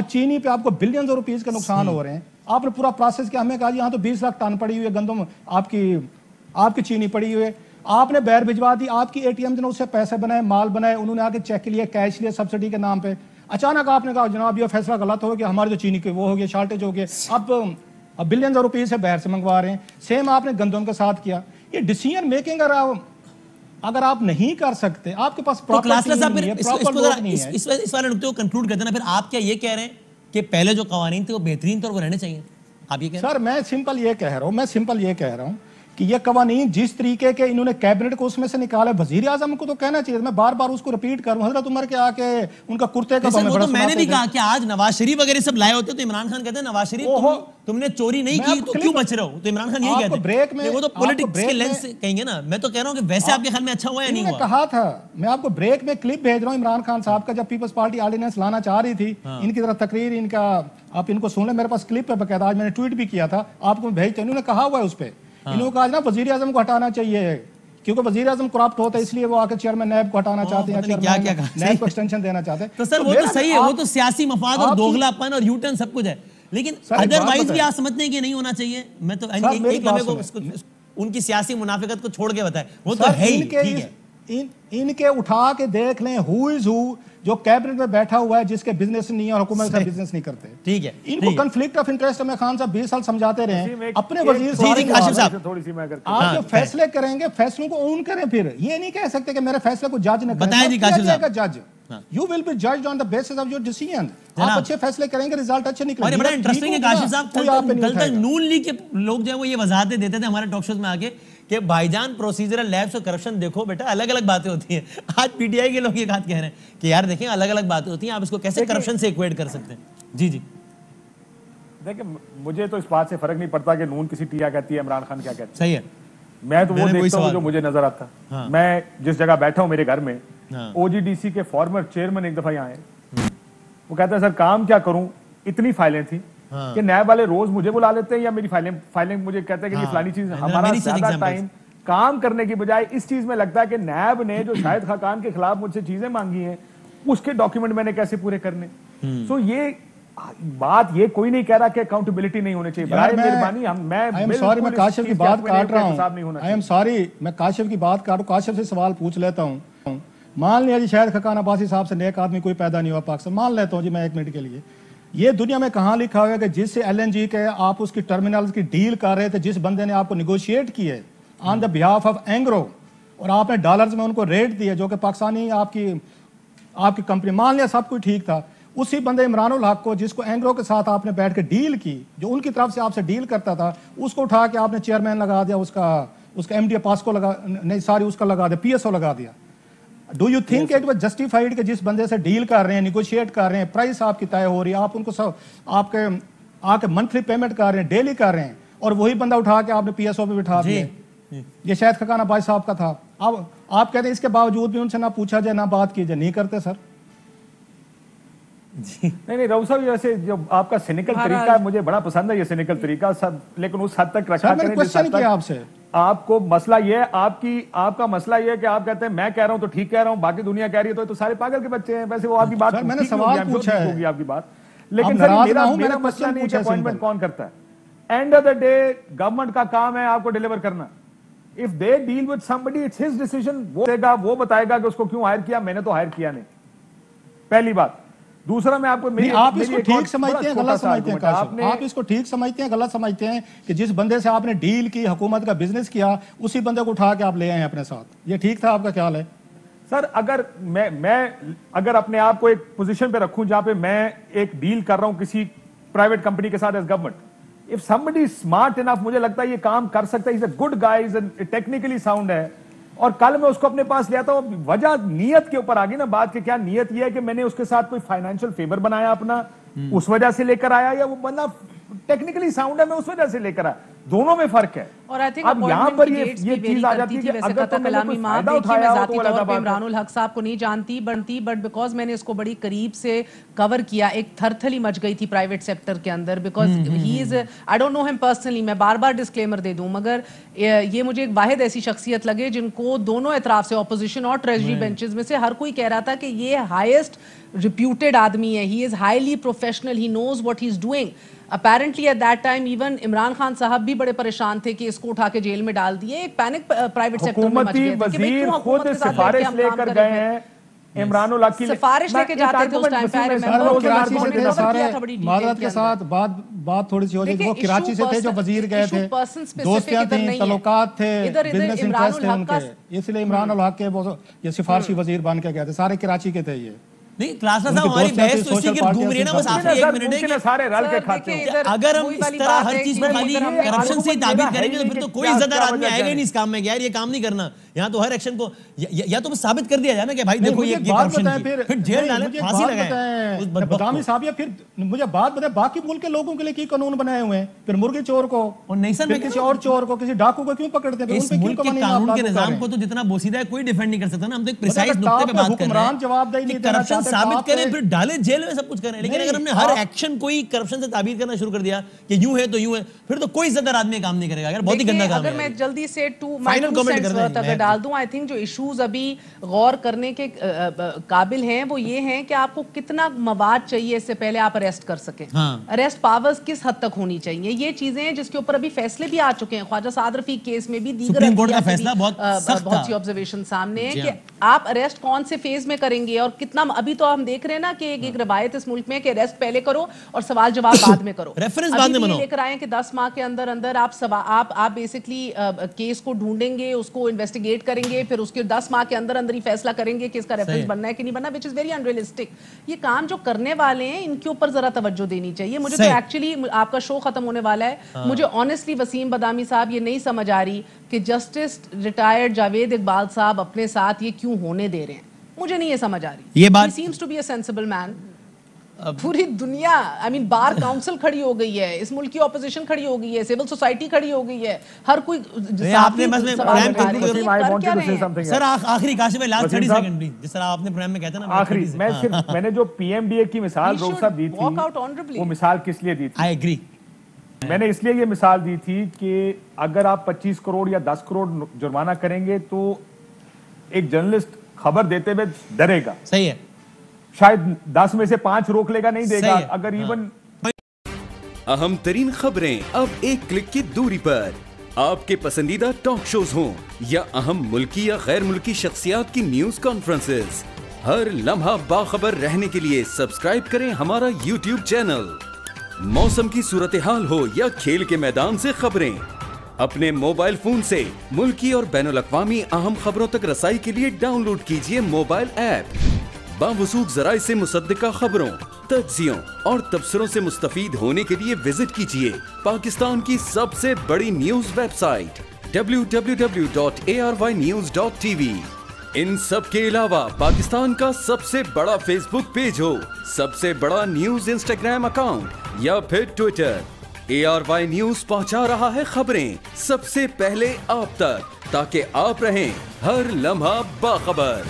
چینی پہ آپ کو بلینز روپیز کے نقصان ہو رہے ہیں. آپ نے پورا پروسیس کیا, ہمیں کہا یہاں تو 20 لاکھ ٹن پڑی ہوئی ہے گندم, آپ کی چینی پڑی ہوئی ہے, آپ نے بیر بھجوا دی, آپ کی اے ٹی ایم نے اس سے پیسے بنائے, مال بنائے, انہوں نے آ کے چیک لیے, کیش لیے سبسڈی کے نام پہ. اچانک آپ نے کہا جناب یہ فیصلہ غلط ہو گیا, ہماری جو چینی کے وہ ہو گیا, شارٹیج ہو گیا, اب بلینز روپیز سے باہر سے منگوا رہے ہیں. سیم آپ نے گندم کے ساتھ کیا. یہ ڈیسیژن میکنگ اگر آپ نہیں کر سکتے, آپ کے پاس پراپر نہیں ہے, پراپر لوگ نہیں ہے. اس والے نقطے کو کنکلوڈ کرتے ہیں نا, پھر آپ کیا یہ کہہ رہے ہیں کہ پہلے جو قوانین تھے وہ بہترین طور پر رہنے چاہیے؟ آپ یہ کہہ رہے ہیں؟ سر میں سمپل یہ کہہ رہا ہوں کہ یہ قوانین جس طریقے کے انہوں نے کیبنٹ کو اس میں سے نکالا, وزیر اعظم کو تو کہنا چاہیے, میں بار بار اس کو ریپیٹ کروں, حضرت عمر کے آ کے ان کا کرتے کا وہ تو میں نے بھی کہا کہ آج نواز شریف وغیرہ سب لائے ہوتے تو عمران خان کہتے ہیں نواز شریف تم نے چوری نہیں کی تو کیوں بچ رہے ہو, تو عمران خان یہی کہتے ہیں. وہ تو پولیٹکس کے لینس سے کہیں گے نا, میں تو کہہ رہا ہوں کہ ویسے آپ کے خیال میں اچھا ہوا یا نہیں ہوا؟ کہا تھا میں آپ کو بریک میں کلپ بھیج رہا ہوں عمران خان صاحب کا, جب پیپلز پارٹی آرڈیننس لانا چاہ رہی تھی, ان کی طرف تقریر ان کا, آپ ان کو سن لیں, میرے پاس کلپ ہے باقاعدہ, آج میں نے ٹویٹ بھی کیا تھا, آپ کو بھیجتے, انہوں نے کہا ہوا ہے اس پہ, انہوں نے کہا نا وزیر اعظم کو ہٹانا چاہیے کیونکہ وزیر اعظم کرپٹ ہوتا ہے, اس لیے وہ آ کے چیئرمین نیب کو ہٹانا چاہتے ہیں, نیب کو ایکسٹینشن دینا چاہتے ہیں. تو سر وہ تو صحیح ہے, وہ تو سیاسی مفاد اور دوغلا پن اور یو ٹرن سب کچھ ہے, لیکن ادروائز بھی آپ سمجھتے ہیں کہ نہیں ہونا چاہیے؟ میں تو ایک لمحے کو ان کی سیاسی منافقت کو چھوڑ کے بتائیں, وہ تو ہے ہی, ٹھیک ہے. ان کے اٹھا کے دیکھ لیں ہو از ہو جو کیبنٹ میں بیٹھا ہوا ہے جس کے بزنس نہیں ہے اور حکومت سے بزنس نہیں کرتے, ٹھیک ہے. ان کو کنفلکٹ آف انٹرسٹ میں خان صاحب 20 سال سمجھاتے رہے, اپنے وزیر آپ جو فیصلے کریں گے فیصلوں کو اون کریں, پھر یہ نہیں کہہ سکتے کہ میرے فیصلے کو جج نہ کریں. جج you will be judged on the basis of your decision. آپ اچھے فیصلے کریں گے, رزلٹ اچھے نکلیں گے. اور بڑا انٹرسٹنگ ہے کاشف صاحب, کل تک نون لیگ کے لوگ جو ہیں وہ یہ وضاحتیں دیتے تھے ہمارے ٹاک شوز میں آگے کہ بھائی جان پروسیجرل لیبس اور کرپشن دیکھو بیٹا الگ الگ باتیں ہوتی ہیں. آج پی ٹی آئی کے لوگ یہ بات کہہ رہے ہیں کہ یار دیکھیں الگ الگ باتیں ہوتی ہیں, آپ اس کو کیسے کرپشن سے ایکویٹ کر سکتے ہیں؟ جی جی دیکھیں مجھے تو اس بات سے فرق نہیں پڑتا کہ نون کسی ٹیا کہتی ہے, عمران خان کیا کہتی ہے, صحیح ہے. میں تو وہ دیکھتا ہوں جو مجھے نظر آتا. میں جس جگہ بیٹھا ہوں میرے گھر میں, او جی ڈی سی کے فارمر چیئرمین ایک دفعہ یہاں آئے, وہ کہتا ہے سر کام کیا کروں, اتنی فائلیں تھیں کہ نیب والے روز مجھے بلا لیتے ہیں یا میری فائلیں مجھے کہتے ہیں کہ یہ فلانی چیز, ہمارا زیادہ ٹائم کام کرنے کی بجائے اس چیز میں لگتا ہے کہ نیب نے جو شاہد خاقان کے خلاف مجھ سے چیزیں مانگی ہیں اس کے ڈاکیومنٹ میں نے کیسے پورے کرنے. سو یہ بات یہ کوئی نہیں کہہ رہا کہ اکاؤنٹیبلٹی نہیں ہونے چاہیے. برائے مہربانی میں کاشف کی بات کاٹ رہا ہوں, میں کاشف کی بات کاٹ رہا ہوں, کاشف سے سوال پوچھ لیتا ہوں. مان لیا جی شاہد خاقان عباسی صاحب سے نیک آدمی کوئی پیدا نہیں ہوا پاکستان, مان لیتا ہوں جی میں 1 منٹ کے لیے. یہ دنیا میں کہاں لکھا ہوا ہے کہ جس سے ایل این جی کے آپ اس کی ٹرمینلز کی ڈیل کر رہے تھے, جس بندے نے آپ کو نیگوشیٹ کی ہے آن دا بہاف آف اینگرو, اور آپ نے ڈالرز میں ان کو ریٹ دی ہے جو کہ پاکستانی آپ کی کمپنی, مان لیا سب کچھ ٹھیک تھا, اسی بندے عمران الحق کو جس کو اینگرو کے ساتھ آپ نے بیٹھ کے ڈیل کی, جو ان کی طرف سے آپ سے ڈیل کرتا تھا, اس کو اٹھا کے آپ نے چیئرمین لگا دیا, اس کا ایم ڈی پاس کو لگا, نہیں ساری اس کا لگا دیا, پی ایس او لگا دیا. Do you think it was justified کہ جس بندے سے ڈیل کر رہے ہیں, نیگوشیٹ کر رہے ہیں, پرائس آپ کی طے ہو رہی ہے, آپ ان کو سب آپ کے آ کے منتھلی پیمنٹ کر رہے ہیں, ڈیلی کر رہے ہیں, اور وہی بندہ اٹھا کے آپ نے پی ایس او پہ بٹھا دیا. یہ شاہد خاقان عباسی صاحب کا تھا. اب آپ کہتے ہیں اس کے باوجود بھی ان سے نہ پوچھا جائے نہ بات کی جائے, نہیں کرتے سر. نہیں رؤف صاحب, ویسے جو آپ کا سینیکل طریقہ ہے مجھے بڑا پسند ہے, یہ سینیکل طریقہ, لیکن اس حد تک رکھا کریں جس حد تک آپ کو مسئلہ یہ ہے, آپ کا مسئلہ یہ ہے کہ آپ کہتے ہیں میں کہہ رہا ہوں تو ٹھیک کہہ رہا ہوں, باقی دنیا کہہ رہی ہے تو سارے پاگل کے بچے ہیں. ویسے وہ آپ کی بات میں نے سوال پوچھا ہے آپ کی بات, لیکن سر میرا مسئلہ نہیں ہے کہ اپوائنٹمنٹ کون کرتا ہے. End of the day government کا کام ہے آپ کو ڈیلیور کرنا. If they deal with somebody it's his decision, وہ بتائے گا کہ اس کو کیوں ہائر کیا, میں نے تو ہائر کیا نہیں, پہلی بات. دوسرا میں آپ کو آپ اس کو ٹھیک سمجھتے ہیں غلط سمجھتے ہیں, آپ اس کو ٹھیک سمجھتے ہیں غلط سمجھتے ہیں کہ جس بندے سے آپ نے ڈیل کی, حکومت کا بزنس کیا, اسی بندے کو اٹھا کے آپ لے آئے ہیں اپنے ساتھ, یہ ٹھیک تھا؟ آپ کا خیال ہے سر اگر میں اگر اپنے آپ کو ایک پوزیشن پہ رکھوں جہاں پہ میں ایک ڈیل کر رہا ہوں کسی پرائیویٹ کمپنی کے ساتھ as government, if somebody is smart enough, مجھے لگتا ہے یہ کام کر سکتا ہے, he's a good guy, he's technically sound ہے, اور کل میں اس کو اپنے پاس لیا تھا. وجہ نیت کے اوپر آگی نا بات کہ کیا نیت یہ ہے کہ میں نے اس کے ساتھ کوئی فائنینشیل فیور بنایا اپنا, اس وجہ سے لے کر آیا, یا وہ بندہ ٹیکنیکلی ساؤنڈ ہے میں اس وجہ سے لے کر آیا. دونوں میں فرق ہے. اور I think اب یہاں پر یہ چیز آ جاتی ہے کہ ویسے اگر قطع تم نے کلامی کوئی معاف فائدہ دیکھیے، میں اٹھایا ہو ذاتی تو طور پہ الگ عمران الحق صاحب کو نہیں جانتی بٹ بیکاز میں نے اس کو بڑی قریب سے کور کیا، ایک تھر تھلی مچ گئی تھی پرائیویٹ سیکٹر کے اندر، because he is I don't know ہم پرسنلی، میں بار بار ڈسکلیمر دے دوں، مگر یہ مجھے ایک واحد ایسی شخصیت لگے جن کو دونوں اطراف سے، اپوزیشن اور ٹریجری بینچز میں سے ہر کوئی کہہ رہا تھا کہ یہ ہائیسٹ ریپیوٹیڈ آدمی ہے، he is highly professional, he knows what he is doing. Apparently at that time even Imran Khan صاحب بھی بڑے پریشان تھے کہ اس کو اٹھا کے جیل میں ڈال دیے. ایک پینک پرائیویٹ سیکٹر میں مچ گیا تھا کہ بھئی کیوں حکومت کے ساتھ بیٹھ کے ہم کام کریں گے. عمران الحق کی سفارش لے کے جاتے تھے اس ٹائم پہ، I remember کراچی سے تھے سارے، معذرت کے ساتھ بات تھوڑی سی ہو جائے، وہ کراچی سے تھے جو وزیر گئے تھے، دوستیاں تھیں، تعلقات تھے، بزنس انٹرسٹ تھے ان کے، اس لیے عمران الحق کے وہ یہ سفارشی وزیر بن کے گئے تھے، سارے کراچی کے تھے. یہ نہیں کلاسا صاحب ہماری بحث تو اسی کی گھوم رہی ہے نا، بس آخری ایک منٹ ہے کہ سارے رل کے کھاتے ہیں. اگر ہم اس طرح ہر چیز کو خالی کرپشن سے ہی تعبیر کریں گے تو پھر تو کوئی عزت دار آدمی آئے گا ہی نہیں اس کام میں کہ یار یہ کام نہیں کرنا. یہاں تو ہر ایکشن کو یا تو ثابت کر دیا جائے نا کہ بھائی دیکھو یہ کرپشن کی، پھر جیل ڈالیں، پھانسی لگائیں. بدامی صاحب یہ پھر مجھے بات بتائیں، باقی ملک کے لوگوں کے لیے کی قانون بنائے ہوئے ہیں؟ پھر مرغی چور کو اور نہیں سر میں کسی اور چور کو، کسی ڈاکو کو کیوں پکڑتے ہیں؟ اس ملک کے قانون کے نظام کو تو جتنا بوسیدہ ہے کوئی ڈیفینڈ نہیں کر سکتا نا. ہم تو ایک پریسائز نقطے پہ بات کر رہے ہیں کہ کرپشن ثابت کریں پھر ڈالیں جیل میں، سب کچھ کریں. لیکن اگر ہم نے ہر ایکشن کو ہی کرپشن سے تعبیر کرنا شروع کر دیا کہ یوں ہے تو یوں ہے، پھر تو کوئی عزت دار آدمی کام نہیں کرے گا. اگر بہت ہی گندا کام ہے. اگر میں جلدی سے اگر ڈال دوں، آئی تھنک جو ایشوز ابھی غور کرنے کے قابل ہیں وہ یہ ہیں کہ آپ کو کتنا مواد چاہیے اس سے پہلے آپ اریسٹ کر سکیں. اریسٹ پاورز کس حد تک ہونی چاہیے، یہ چیزیں ہیں جس کے اوپر ابھی فیصلے بھی آ چکے ہیں. خواجہ سعد رفیق کیس میں بھی دیگر بہت سی آبزرویشن سامنے ہیں کہ آپ اریسٹ کون سے فیز میں کریں گے اور کتنا. ابھی تو ہم دیکھ رہے ہیں نا کہ ایک روایت اس ملک میں کہ اریسٹ پہلے کرو اور سوال جواب بعد میں کرو. ابھی لے کر آئے کہ 10 ماہ کے اندر اندر آپ بیسکلی کیس کو ڈھونڈیں گے، اس کو انویسٹیگیٹ کریں گے، پھر اس کے 10 ماہ کے اندر اندر ہی فیصلہ کریں گے کہ اس کا ریفرنس بننا ہے کہ نہیں بننا، which is very unrealistic. یہ کام جو کرنے والے ہیں ان کے اوپر ذرا توجہ دینی چاہیے. مجھے تو ایکچولی آپ کا شو ختم ہونے والا ہے، مجھے آنیسٹلی وسیم بدامی صاحب یہ نہیں سمجھ آ رہی کہ جسٹس ریٹائرڈ جاوید اقبال صاحب اپنے ساتھ یہ کیوں ہونے دے رہے ہیں. مجھے نہیں یہ سمجھ آ رہی. یہ بات he seems to be a sensible man. پوری دنیا بار کاؤنسل کھڑی ہو گئی ہے، اس ملک کی اپوزیشن کھڑی ہو گئی ہے، سول سوسائٹی کھڑی ہو گئی ہے، ہر کوئی. سر آخری کاشف لاسٹ 30 سیکنڈ پلیز، جس طرح آپ نے پروگرام میں کہتے ہیں نا آخری میں نے جو پی ایم ڈی اے کی مثال روز صاحب دی تھی، وہ مثال کس لیے دی تھی؟ I agree. میں نے اس لیے یہ مثال دی تھی کہ اگر آپ 25 کروڑ یا 10 کروڑ جرمانہ کریں گے تو ایک جرنلسٹ خبر دیتے ہوئے ڈرے گا. صحیح ہے. شاید 10 میں سے 5 روک لے گا، نہیں دے گا. اگر ایون اہم ترین خبریں اب ایک کلک کی دوری پر، آپ کے پسندیدہ ٹاک شوز ہوں یا اہم ملکی یا غیر ملکی شخصیات کی نیوز کانفرنسز، ہر لمحہ باخبر رہنے کے لیے سبسکرائب کریں ہمارا یوٹیوب چینل. موسم کی صورتحال ہو یا کھیل کے میدان سے خبریں، اپنے موبائل فون سے ملکی اور بین الاقوامی اہم خبروں تک رسائی کے لیے ڈاؤن لوڈ کیجیے موبائل ایپ. باوثوق ذرائع سے مصدقہ خبروں، تجزیوں اور تبصروں سے مستفید ہونے کے لیے وزٹ کیجیے پاکستان کی سب سے بڑی نیوز ویب سائٹ www.arYnews.tv. ان سب کے علاوہ پاکستان کا سب سے بڑا فیس بک پیج ہو، سب سے بڑا نیوز انسٹاگرام اکاؤنٹ یا پھر ٹویٹر، ARY نیوز پہنچا رہا ہے خبریں سب سے پہلے آپ تک، تاکہ آپ رہیں ہر لمحہ باخبر.